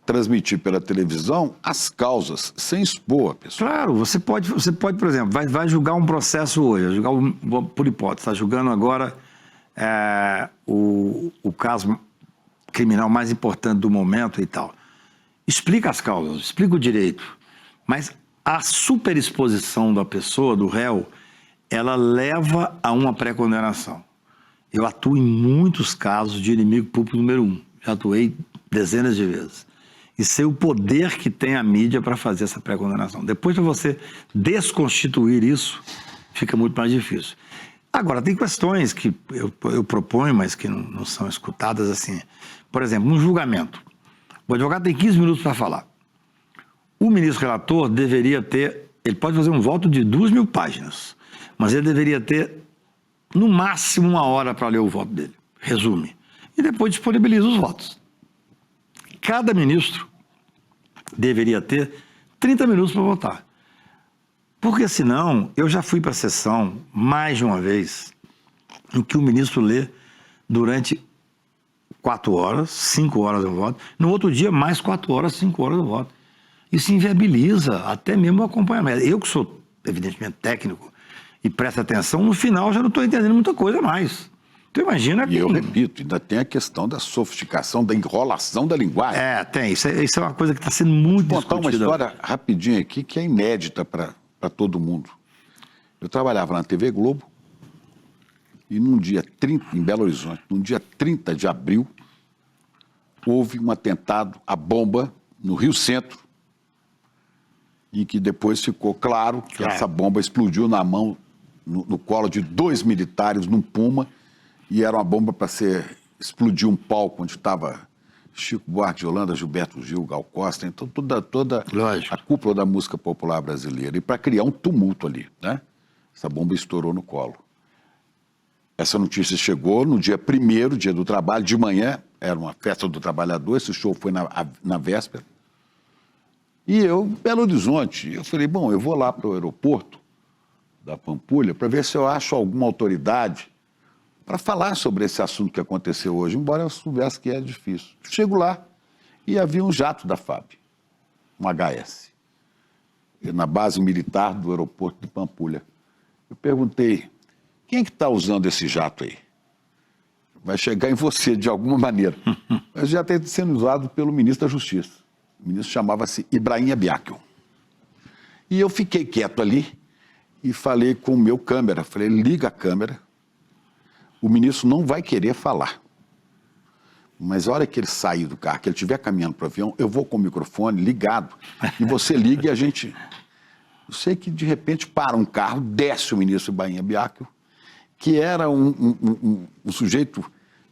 transmitir pela televisão as causas, sem expor a pessoa. Claro, você pode, por exemplo, vai julgar um processo hoje, julgar por hipótese, está julgando agora o caso criminal mais importante do momento e tal. Explica as causas, explica o direito, mas a superexposição da pessoa, do réu, ela leva a uma pré-condenação. Eu atuo em muitos casos de inimigo público número 1. Já atuei dezenas de vezes. E sei o poder que tem a mídia para fazer essa pré-condenação. Depois de você desconstituir isso, fica muito mais difícil. Agora, tem questões que eu proponho, mas que não são escutadas assim. Por exemplo, um julgamento. O advogado tem 15 minutos para falar. O ministro relator deveria ter... Ele pode fazer um voto de 2.000 páginas, mas ele deveria ter, no máximo, 1 hora para ler o voto dele. Resume. E depois disponibiliza os votos. Cada ministro deveria ter 30 minutos para votar. Porque senão, eu já fui para a sessão mais de uma vez em que o ministro lê durante 4 horas, 5 horas do voto, no outro dia mais 4 horas, 5 horas do voto. Isso inviabiliza até mesmo o acompanhamento. Eu que sou, evidentemente, técnico e presto atenção, no final já não estou entendendo muita coisa mais. Então imagina que... E eu repito, ainda tem a questão da sofisticação, da enrolação da linguagem. Tem. Isso é uma coisa que está sendo muito discutida. Vou contar uma história rapidinho aqui que é inédita para todo mundo. Eu trabalhava na TV Globo e num dia 30, em Belo Horizonte, num dia 30 de abril, houve um atentado à bomba no Rio Centro, em que depois ficou claro que essa bomba explodiu na mão, no colo de 2 militares, num Puma, e era uma bomba para explodir um palco onde estava Chico Buarque de Holanda, Gilberto Gil, Gal Costa, então toda a cúpula da música popular brasileira, e para criar um tumulto ali, né? Essa bomba estourou no colo. Essa notícia chegou no dia 1º, dia do trabalho, de manhã, era uma festa do trabalhador, esse show foi na véspera, e eu, Belo Horizonte, eu falei, bom, eu vou lá para o aeroporto da Pampulha para ver se eu acho alguma autoridade para falar sobre esse assunto que aconteceu hoje, embora eu soubesse que é difícil. Chego lá e havia um jato da FAB, um HS, na base militar do aeroporto de Pampulha. Eu perguntei, quem é que está usando esse jato aí? Vai chegar em você de alguma maneira. Mas já está sendo usado pelo ministro da Justiça. O ministro chamava-se Ibrahim Abiakel. E eu fiquei quieto ali e falei com o meu câmera, falei, liga a câmera, o ministro não vai querer falar. Mas a hora que ele sair do carro, que ele estiver caminhando para o avião, eu vou com o microfone ligado, e você liga e a gente... Eu sei que, de repente, para um carro, desce o ministro Ibrahim Abiakel, que era um sujeito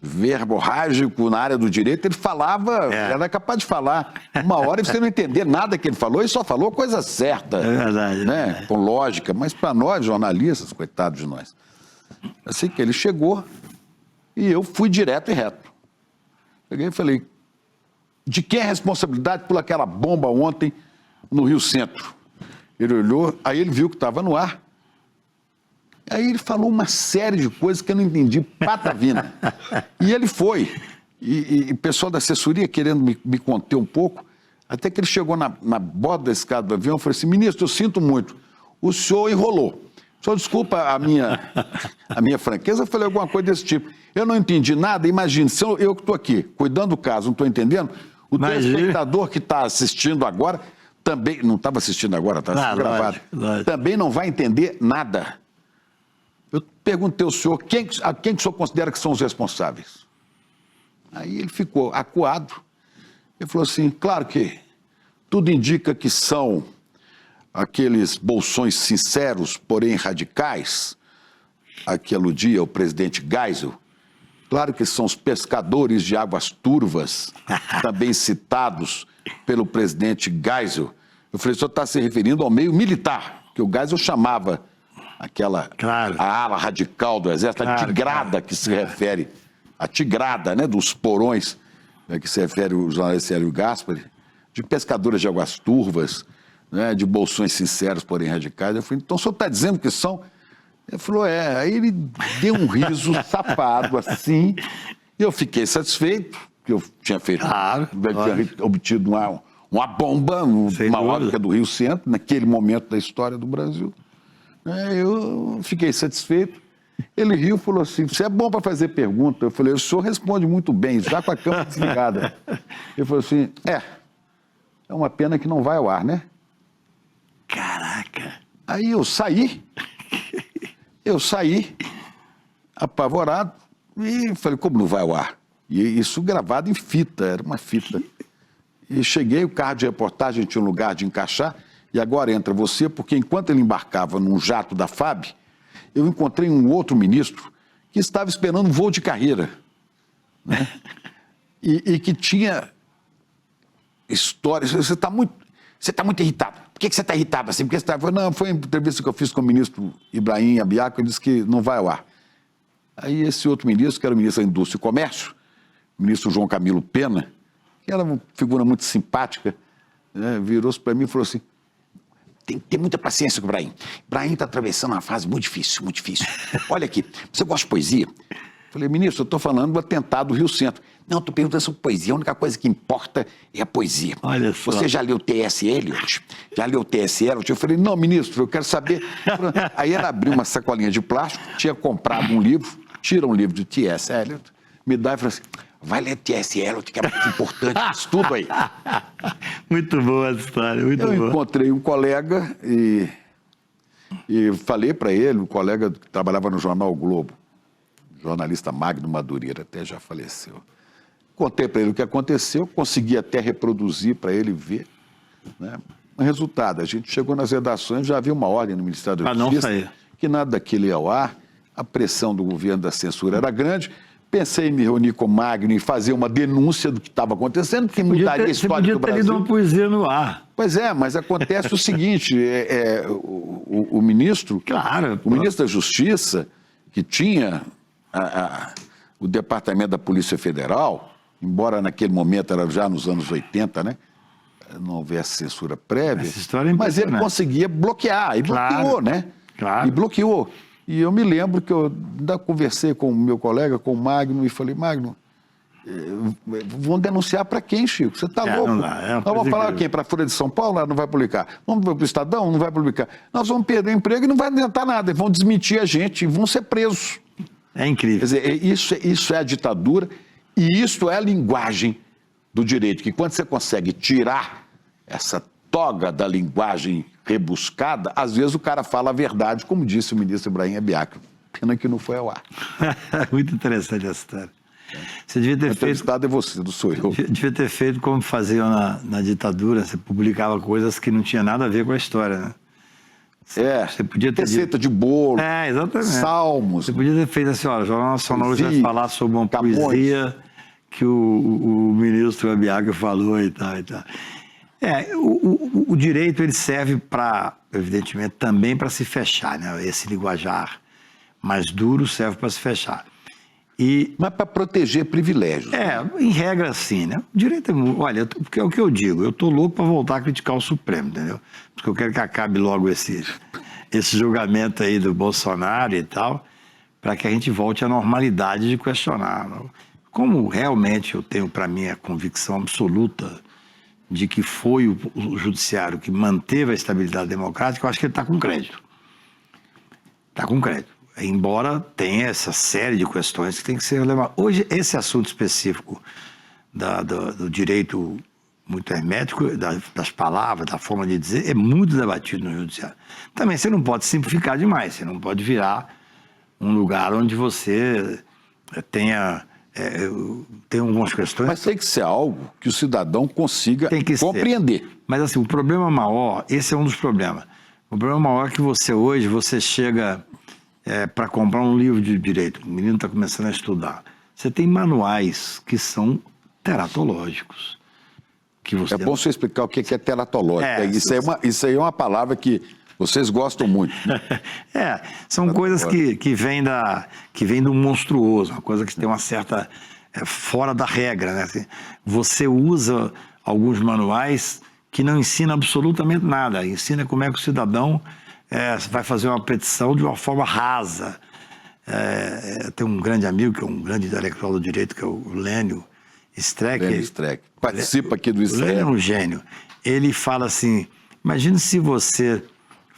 verborrágico na área do direito, ele falava, era capaz de falar 1 hora e você não entender nada que ele falou, ele só falou coisa certa. É verdade. Né? Com lógica, mas para nós, jornalistas, coitados de nós. Assim que ele chegou e eu fui direto e reto. Peguei e falei, de quem é a responsabilidade por aquela bomba ontem no Rio Centro? Ele olhou, aí ele viu que estava no ar. Aí ele falou uma série de coisas que eu não entendi, patavina. E ele foi. E o pessoal da assessoria querendo me conter um pouco, até que ele chegou na borda da escada do avião e falou assim, ministro, eu sinto muito, o senhor enrolou. O senhor desculpa a minha franqueza, eu falei alguma coisa desse tipo. Eu não entendi nada, imagine, se eu que estou aqui, cuidando do caso, não estou entendendo, o telespectador que está assistindo agora, também, não estava assistindo agora, está sendo gravado, também não vai entender nada. Eu perguntei ao senhor, a quem que o senhor considera que são os responsáveis? Aí ele ficou acuado, ele falou assim, claro que tudo indica que são aqueles bolsões sinceros, porém radicais, a que aludia o presidente Geisel. Claro que são os pescadores de águas turvas, também citados pelo presidente Geisel. Eu falei, o senhor está se referindo ao meio militar, que o Geisel chamava a ala radical do Exército, a tigrada que se refere, a tigrada, né, dos porões, né, que se refere o jornalista Hélio Gaspari, de pescadores de águas turvas, né, de bolsões sinceros, porém radicais. Eu falei, então o senhor está dizendo que são... Ele falou, aí ele deu um riso safado, assim, e eu fiquei satisfeito, que eu tinha feito, tinha obtido uma bomba, uma órbita do Rio Centro, naquele momento da história do Brasil. Eu fiquei satisfeito Ele riu e falou assim, você é bom para fazer pergunta. Eu falei, o senhor responde muito bem, já com a câmera desligada. Ele falou assim, é uma pena que não vai ao ar, né? Caraca! Aí eu saí apavorado e falei, como não vai ao ar? E isso gravado em fita, era uma fita. E cheguei, o carro de reportagem tinha um lugar de encaixar, e agora entra você, porque enquanto ele embarcava num jato da FAB, eu encontrei um outro ministro que estava esperando um voo de carreira, né? E que tinha histórias. Você está muito irritado. Por que você está irritado assim? Porque você tá... Não, foi uma entrevista que eu fiz com o ministro Ibrahim Abiaco, ele disse que não vai ao ar. Aí esse outro ministro, que era o ministro da Indústria e Comércio, o ministro João Camilo Pena, que era uma figura muito simpática, né, virou-se para mim e falou assim, tem que ter muita paciência com o Ibrahim. Ibrahim está atravessando uma fase muito difícil, muito difícil. Olha aqui, você gosta de poesia? Falei, ministro, eu estou falando do atentado do Rio Centro. Não, estou perguntando sobre poesia, a única coisa que importa é a poesia. Olha só. Você já leu T.S. Eliot? Já leu T.S. Eliot? Eu falei, não, ministro, eu quero saber. Aí ela abriu uma sacolinha de plástico, tinha comprado um livro, tira um livro de T.S. Eliot, me dá e fala assim, vai ler T.S. Eliot, que é muito importante, isso tudo aí. Muito boa essa história, muito boa. Eu encontrei um colega e falei para ele, um colega que trabalhava no jornal o Globo, jornalista Magno Madureira, até já faleceu. Contei para ele o que aconteceu, consegui até reproduzir para ele ver, né? O resultado, a gente chegou nas redações, já havia uma ordem no Ministério da Justiça que nada daquilo ia ao ar, a pressão do governo da censura era grande. Pensei em me reunir com o Magno e fazer uma denúncia do que estava acontecendo, porque mudaria a história do Brasil. Você podia ter lido uma poesia no ar. Pois é, mas acontece o seguinte, o ministro, claro, o ministro da Justiça, que tinha o Departamento da Polícia Federal, embora naquele momento era já nos anos 80, né? Não houvesse censura prévia, essa história é mas ele conseguia bloquear, e bloqueou, né? Claro. E bloqueou. E eu me lembro que eu ainda conversei com o meu colega, com o Magno, e falei, Magno, vão denunciar para quem, Chico? Você está louco? Nós vamos falar quem? Para a Folha de São Paulo? Não vai publicar. Vamos para o Estadão? Não vai publicar. Nós vamos perder o emprego e não vai adiantar nada. Vão desmentir a gente e vão ser presos. É incrível. Quer dizer, isso é a ditadura e isso é a linguagem do direito, que quando você consegue tirar essa toga da linguagem rebuscada, às vezes o cara fala a verdade, como disse o ministro Ibrahim Abiaco. Pena que não foi ao ar. Muito interessante essa história. Você devia ter feito... O entrevistado é você, não sou eu. Devia ter feito como faziam na ditadura, você publicava coisas que não tinham nada a ver com a história, né? Você podia ter receita de bolo, exatamente. Salmos. Você podia ter feito assim, olha, o Jornal Nacional hoje vai falar sobre uma poesia que o ministro Abiaco falou e tal e tal. O direito ele serve para, evidentemente, também para se fechar, né? Esse linguajar mais duro serve para se fechar. Mas para proteger privilégios. Em regra, sim, né? O direito olha, porque é o que eu digo, eu estou louco para voltar a criticar o Supremo, entendeu? Porque eu quero que acabe logo esse julgamento aí do Bolsonaro e tal, para que a gente volte à normalidade de questionar. Como realmente eu tenho para mim a convicção absoluta de que foi o judiciário que manteve a estabilidade democrática, eu acho que ele está com crédito. Está com crédito. Embora tenha essa série de questões que tem que ser levadas. Hoje, esse assunto específico do direito muito hermético, das palavras, da forma de dizer, é muito debatido no judiciário. Também você não pode simplificar demais, você não pode virar um lugar onde você tenha algumas questões... Mas tem que ser algo que o cidadão consiga compreender. Mas assim, o problema maior, esse é um dos problemas. O problema maior é que você chega... para comprar um livro de direito, o menino está começando a estudar, você tem manuais que são teratológicos. É bom você explicar o que é teratológico. Isso aí é uma palavra que vocês gostam muito. São coisas que vêm do monstruoso, uma coisa que tem uma certa... fora da regra, né? Assim, você usa alguns manuais que não ensinam absolutamente nada, ensina como é que o cidadão... vai fazer uma petição de uma forma rasa. Tem um grande amigo, que é um grande intelectual do direito, que é o Lênio Streck. Participa aqui do Streck. O Lênio é um gênio. Ele fala assim, imagine se você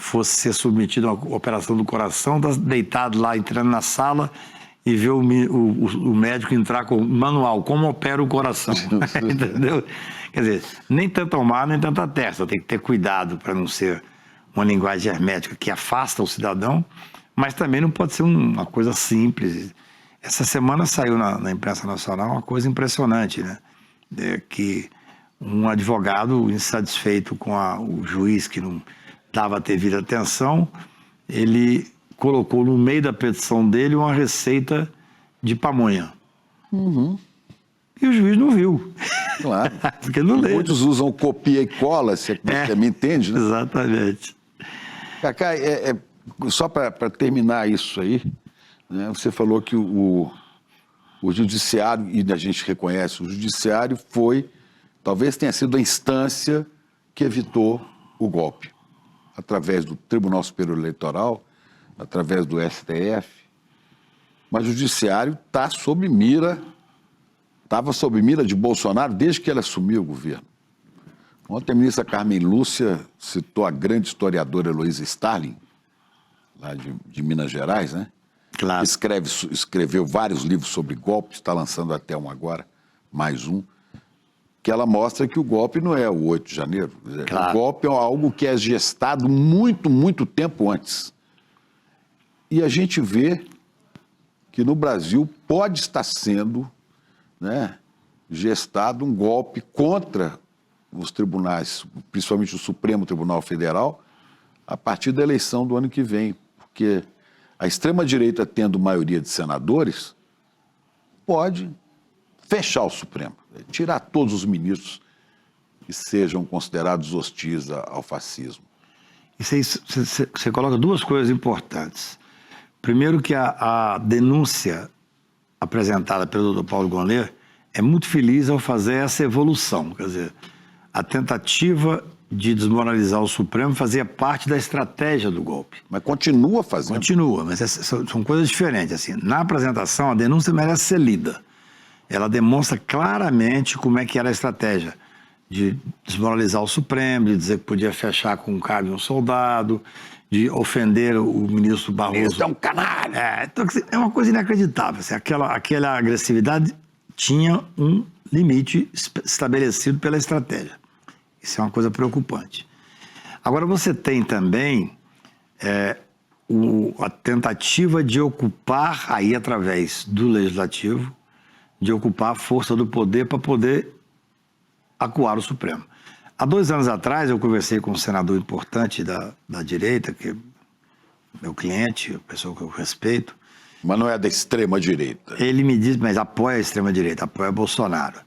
fosse ser submetido a uma operação do coração, tá deitado lá, entrando na sala e ver o médico entrar com o manual, como opera o coração, entendeu? Quer dizer, nem tanto ao mar, nem tanto à terra, só tem que ter cuidado para não ser uma linguagem hermética que afasta o cidadão, mas também não pode ser uma coisa simples. Essa semana saiu na imprensa nacional uma coisa impressionante, né? Que um advogado insatisfeito com o juiz que não dava a devida atenção, ele colocou no meio da petição dele uma receita de pamonha. Uhum. E o juiz não viu. Claro. Porque não lê. Muitos usam copia e cola, você me entende, né? Exatamente. Cacá, só para terminar isso aí, né, você falou que o judiciário, e a gente reconhece, o judiciário talvez tenha sido a instância que evitou o golpe, através do Tribunal Superior Eleitoral, através do STF, mas o judiciário estava sob mira de Bolsonaro desde que ele assumiu o governo. Ontem a ministra Carmen Lúcia citou a grande historiadora Heloísa Starling, lá de Minas Gerais, né? Claro. Escreveu vários livros sobre golpes, está lançando até um agora, mais um, que ela mostra que o golpe não é o 8 de janeiro. Claro. O golpe é algo que é gestado muito, muito tempo antes. E a gente vê que no Brasil pode estar sendo, né, gestado um golpe contra os tribunais, principalmente o Supremo Tribunal Federal, a partir da eleição do ano que vem. Porque a extrema-direita, tendo maioria de senadores, pode fechar o Supremo, tirar todos os ministros que sejam considerados hostis ao fascismo. Você coloca duas coisas importantes. Primeiro que a denúncia apresentada pelo Dr. Paulo Gonet é muito feliz ao fazer essa evolução. Quer dizer, a tentativa de desmoralizar o Supremo fazia parte da estratégia do golpe. Mas continua fazendo. Continua, mas são coisas diferentes. Assim, na apresentação, a denúncia merece ser lida. Ela demonstra claramente como é que era a estratégia de desmoralizar o Supremo, de dizer que podia fechar com o cargo de um soldado, de ofender o ministro Barroso. Isso é um canalha! Então, é uma coisa inacreditável. Assim, aquela agressividade tinha um limite estabelecido pela estratégia. Isso é uma coisa preocupante. Agora, você tem também a tentativa de ocupar, aí através do Legislativo, de ocupar a força do poder para poder acuar o Supremo. Há 2 anos atrás, eu conversei com um senador importante da direita, que é meu cliente, pessoa que eu respeito. Mas não é da extrema-direita. Ele me disse, mas apoia a extrema-direita, apoia Bolsonaro.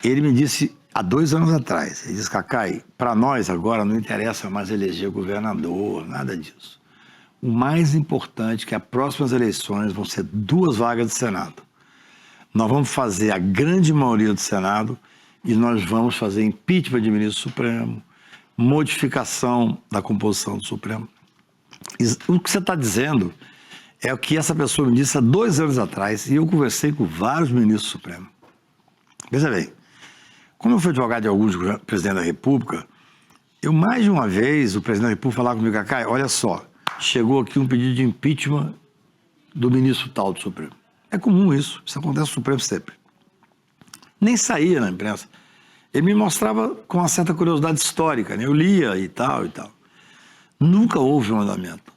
Ele me disse, há 2 anos atrás, ele disse, Cacai, para nós agora não interessa mais eleger governador, nada disso. O mais importante é que as próximas eleições vão ser 2 vagas de Senado. Nós vamos fazer a grande maioria do Senado e nós vamos fazer impeachment de ministro Supremo, modificação da composição do Supremo. O que você está dizendo é o que essa pessoa me disse há 2 anos atrás, e eu conversei com vários ministros Supremos. Veja bem, como eu fui advogado de alguns presidentes da República, eu mais de uma vez, o presidente da República falava comigo, Cacai, olha só, chegou aqui um pedido de impeachment do ministro tal do Supremo. É comum isso acontece no Supremo sempre. Nem saía na imprensa. Ele me mostrava com uma certa curiosidade histórica, né? Eu lia e tal e tal. Nunca houve um andamento.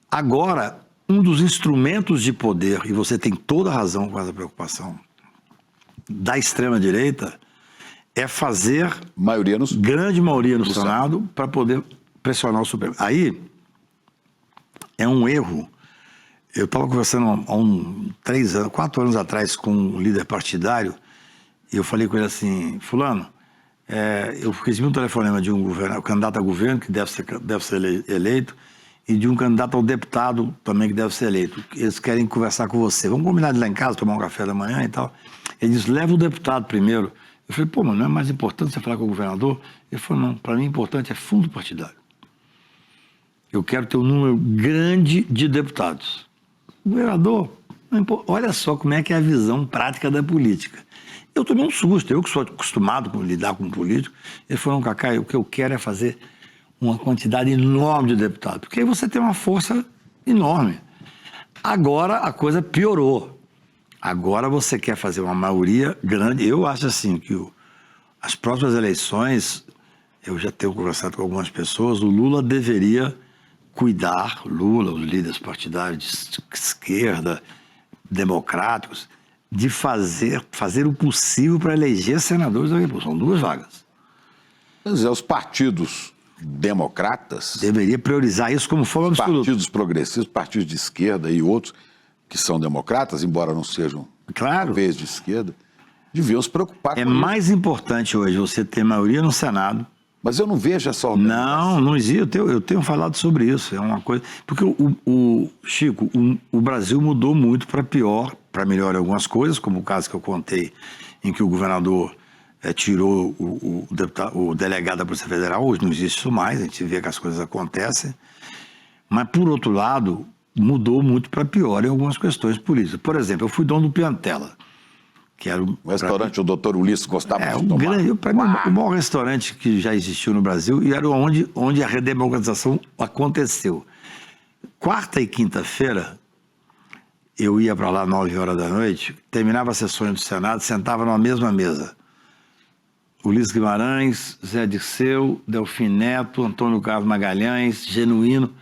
Agora, um dos instrumentos de poder, e você tem toda a razão com essa preocupação, da extrema-direita, é fazer grande maioria no Senado para poder pressionar o Supremo. Aí, é um erro. Eu estava conversando há 4 anos atrás com um líder partidário, e eu falei com ele assim, fulano, eu recebi um telefonema de um candidato a governo, que deve ser eleito, e de um candidato ao deputado também, que deve ser eleito. Eles querem conversar com você. Vamos combinar de ir lá em casa, tomar um café da manhã e tal. Ele disse, leva o deputado primeiro. Eu falei, pô, mas não é mais importante você falar com o governador? Ele falou, não, para mim importante é fundo partidário. Eu quero ter um número grande de deputados. Governador, olha só como é que é a visão prática da política. Eu tomei um susto, eu que sou acostumado a lidar com político. Ele falou, não, Cacai, o que eu quero é fazer uma quantidade enorme de deputados, porque aí você tem uma força enorme. Agora a coisa piorou. Agora você quer fazer uma maioria grande. Eu acho assim que as próximas eleições, eu já tenho conversado com algumas pessoas, o Lula deveria cuidar, os líderes partidários de esquerda, democráticos, de fazer o possível para eleger senadores da República. São 2 vagas. Quer dizer, os partidos democratas... Deveria priorizar isso como forma Os absoluta. partidos progressistas, partidos de esquerda e outros que são democratas, embora não sejam Claro. talvez de esquerda, deviam se preocupar É com isso. mais importante hoje você ter maioria no Senado. Mas eu não vejo essa organização. Não existe. Eu tenho falado sobre isso. É uma coisa. Porque Chico, o Brasil mudou muito para pior, para melhor em algumas coisas, como o caso que eu contei, em que o governador tirou o delegado da Polícia Federal. Hoje não existe isso mais, a gente vê que as coisas acontecem. Mas, por outro lado, mudou muito para pior em algumas questões políticas. Por exemplo, eu fui dono do Piantela, que era O restaurante, o doutor Ulisses gostava de tomar. para mim, o maior restaurante que já existiu no Brasil e era onde a redemocratização aconteceu. Quarta e quinta-feira, eu ia para lá 9 horas da noite, terminava as sessões do Senado, sentava numa mesma mesa. Ulisses Guimarães, Zé Dirceu, Delfim Neto, Antônio Carlos Magalhães, Genuíno.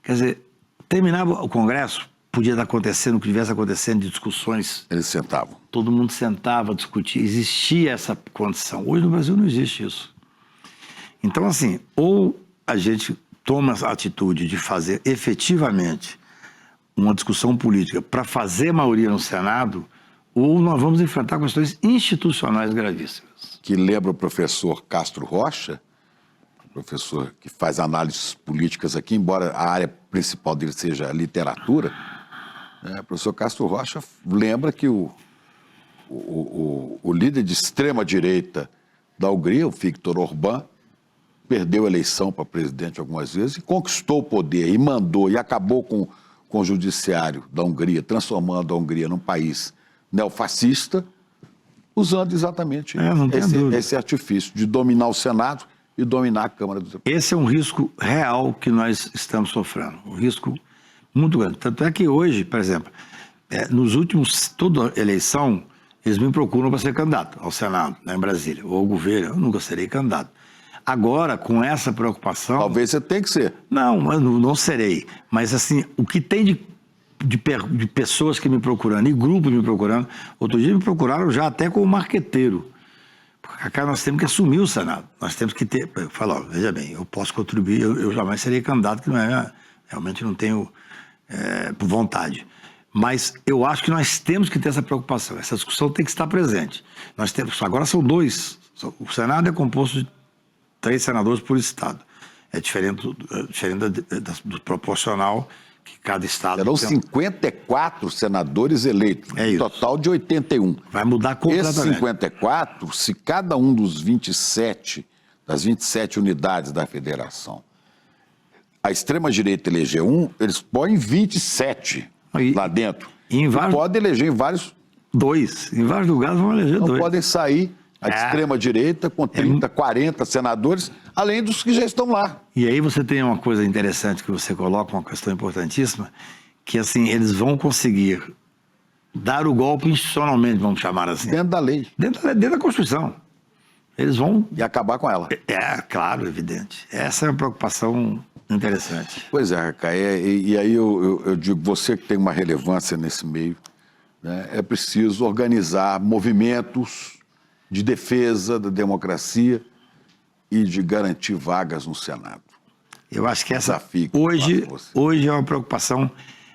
Quer dizer, terminava o Congresso, podia estar acontecendo o que estivesse acontecendo de discussões. Eles sentavam. Todo mundo sentava, discutia, existia essa condição. Hoje no Brasil não existe isso. Então, assim, ou a gente toma a atitude de fazer efetivamente uma discussão política para fazer maioria no Senado, ou nós vamos enfrentar questões institucionais gravíssimas. Que lembra o professor Castro Rocha, professor que faz análises políticas aqui, embora a área principal dele seja a literatura. O professor Castro Rocha lembra que o líder de extrema-direita da Hungria, o Viktor Orbán, perdeu a eleição para presidente algumas vezes e conquistou o poder e mandou e acabou com o judiciário da Hungria, transformando a Hungria num país neofascista, usando exatamente esse artifício de dominar o Senado e dominar a Câmara dos Deputados. Esse é um risco real que nós estamos sofrendo, um risco muito grande. Tanto é que hoje, por exemplo, nos últimos, toda eleição, eles me procuram para ser candidato ao Senado, lá em Brasília, ou ao governo. Eu nunca serei candidato. Agora, com essa preocupação... Talvez você tenha que ser. Não, eu não serei. Mas, assim, o que tem de pessoas que me procurando, e grupos me procurando, outro dia me procuraram já até como marqueteiro. Porque acá nós temos que assumir o Senado. Nós temos que ter... Falar, veja bem, eu posso contribuir, eu jamais serei candidato, que não é... Realmente não tenho vontade. Mas eu acho que nós temos que ter essa preocupação. Essa discussão tem que estar presente. Nós temos, agora são 2. O Senado é composto de 3 senadores por estado. É diferente do proporcional que cada estado... Serão tem. 54 senadores eleitos, total de 81. Vai mudar completamente. Esses 54, se cada um dos 27, das 27 unidades da federação, a extrema-direita eleger um, eles põem 27 lá dentro. E podem eleger em vários... 2. Em vários lugares vão eleger 2. Não podem sair a extrema-direita com 30, 40 senadores, além dos que já estão lá. E aí você tem uma coisa interessante que você coloca, uma questão importantíssima, que assim, eles vão conseguir dar o golpe institucionalmente, vamos chamar assim. Dentro da lei. Dentro da Constituição. Eles vão... E acabar com ela. Claro, evidente. Essa é uma preocupação interessante. Pois é, Cacá, e aí eu digo, você que tem uma relevância nesse meio, né, é preciso organizar movimentos de defesa da democracia e de garantir vagas no Senado. Eu acho que essa desafio hoje é uma preocupação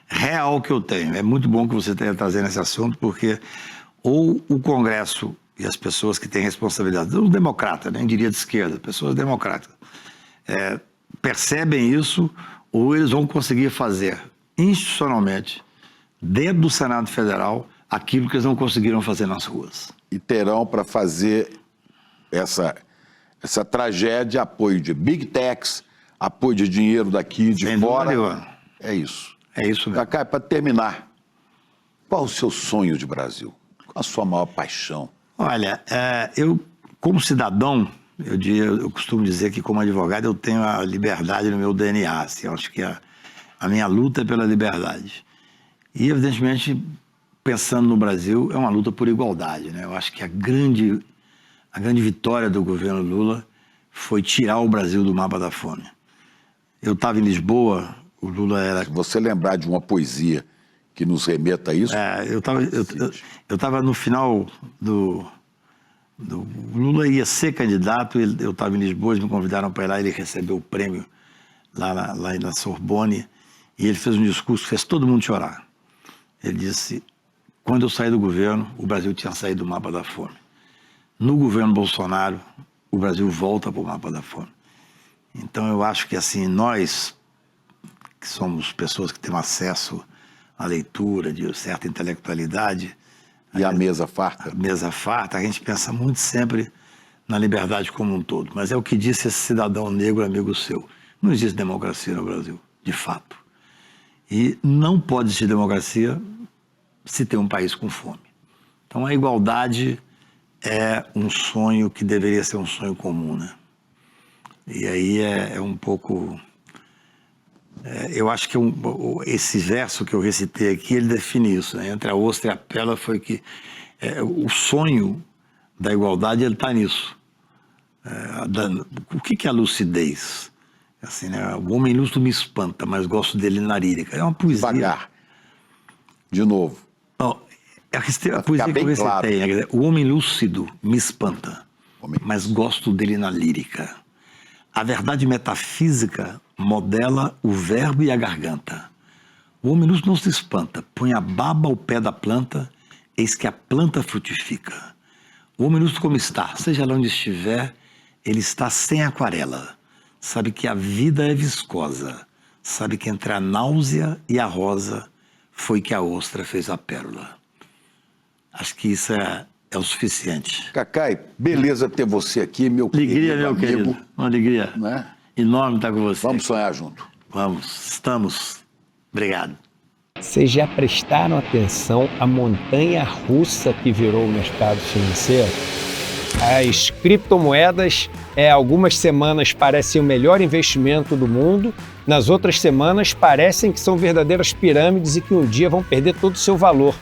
real que eu tenho. É muito bom que você tenha trazido esse assunto, porque ou o Congresso e as pessoas que têm responsabilidade, os democratas, nem diria de esquerda, pessoas democráticas, percebem isso, ou eles vão conseguir fazer institucionalmente, dentro do Senado Federal, aquilo que eles não conseguiram fazer nas ruas. E terão para fazer essa tragédia apoio de big techs, apoio de dinheiro daqui, de fora. É isso. É isso mesmo. Cacá, para terminar, qual o seu sonho de Brasil? Qual a sua maior paixão? Olha, eu, como cidadão, Eu costumo dizer que, como advogado, eu tenho a liberdade no meu DNA. Assim, eu acho que a minha luta é pela liberdade. E, evidentemente, pensando no Brasil, é uma luta por igualdade, né? Eu acho que a grande vitória do governo Lula foi tirar o Brasil do mapa da fome. Eu estava em Lisboa, o Lula era... Se você lembrar de uma poesia que nos remeta a isso... Eu estava no final do... O Lula ia ser candidato, eu estava em Lisboa, eles me convidaram para ir lá, ele recebeu o prêmio lá na Sorbonne, e ele fez um discurso que fez todo mundo chorar. Ele disse, quando eu saí do governo, o Brasil tinha saído do mapa da fome. No governo Bolsonaro, o Brasil volta para o mapa da fome. Então eu acho que assim, nós, que somos pessoas que temos acesso à leitura, de certa intelectualidade... E a mesa farta? A mesa farta, a gente pensa muito sempre na liberdade como um todo. Mas é o que disse esse cidadão negro amigo seu. Não existe democracia no Brasil, de fato. E não pode existir democracia se tem um país com fome. Então a igualdade é um sonho que deveria ser um sonho comum, né? E aí é um pouco... eu acho que esse verso que eu recitei aqui, ele define isso, né? Entre a ostra e a pérola foi que o sonho da igualdade, ele está nisso. O que é a lucidez? Assim, né? O homem lúcido me espanta, mas gosto dele na lírica. É uma poesia. Devagar. De novo. Não, a poesia que eu recitei, claro. Né? O homem lúcido me espanta, mas gosto dele na lírica. A verdade metafísica modela o verbo e a garganta. O homem lúcido não se espanta, põe a baba ao pé da planta, eis que a planta frutifica. O homem lúcido como está, seja lá onde estiver, ele está sem aquarela. Sabe que a vida é viscosa, sabe que entre a náusea e a rosa foi que a ostra fez a pérola. Acho que isso é o suficiente. Cacai, beleza ter você aqui, meu alegria, meu amigo. Querido. Uma alegria, né? Enorme estar com você. Vamos sonhar junto. Vamos, estamos. Obrigado. Vocês já prestaram atenção à montanha russa que virou o mercado financeiro? As criptomoedas, algumas semanas parecem o melhor investimento do mundo, nas outras semanas parecem que são verdadeiras pirâmides e que um dia vão perder todo o seu valor.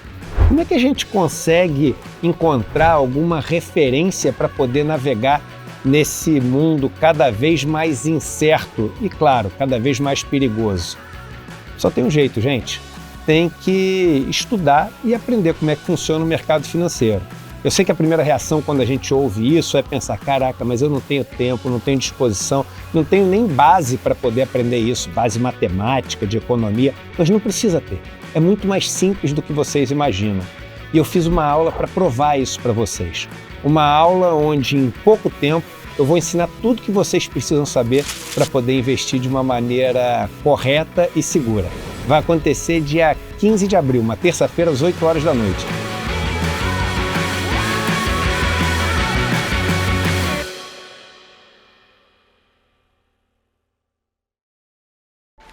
Como é que a gente consegue encontrar alguma referência para poder navegar nesse mundo cada vez mais incerto e, claro, cada vez mais perigoso? Só tem um jeito, gente. Tem que estudar e aprender como é que funciona o mercado financeiro. Eu sei que a primeira reação quando a gente ouve isso é pensar, caraca, mas eu não tenho tempo, não tenho disposição, não tenho nem base para poder aprender isso, base matemática, de economia, mas não precisa ter. É muito mais simples do que vocês imaginam. E eu fiz uma aula para provar isso para vocês. Uma aula onde em pouco tempo eu vou ensinar tudo que vocês precisam saber para poder investir de uma maneira correta e segura. Vai acontecer dia 15 de abril, uma terça-feira, às 8 horas da noite.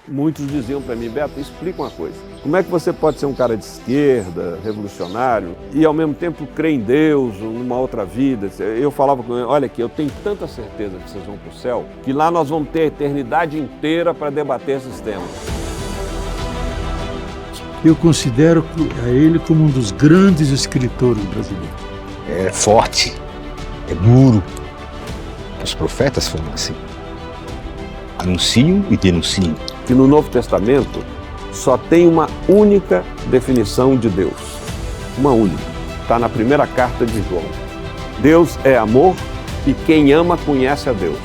Muitos diziam para mim, Beto, explica uma coisa. Como é que você pode ser um cara de esquerda, revolucionário, e ao mesmo tempo crer em Deus, numa outra vida? Eu falava com ele, olha aqui, eu tenho tanta certeza que vocês vão para o céu, que lá nós vamos ter a eternidade inteira para debater esses temas. Eu considero a ele como um dos grandes escritores brasileiros. É forte, é duro. Os profetas foram assim. Anunciam e denunciam. Que no Novo Testamento só tem uma única definição de Deus. Uma única. Está na primeira carta de João. Deus é amor e quem ama conhece a Deus.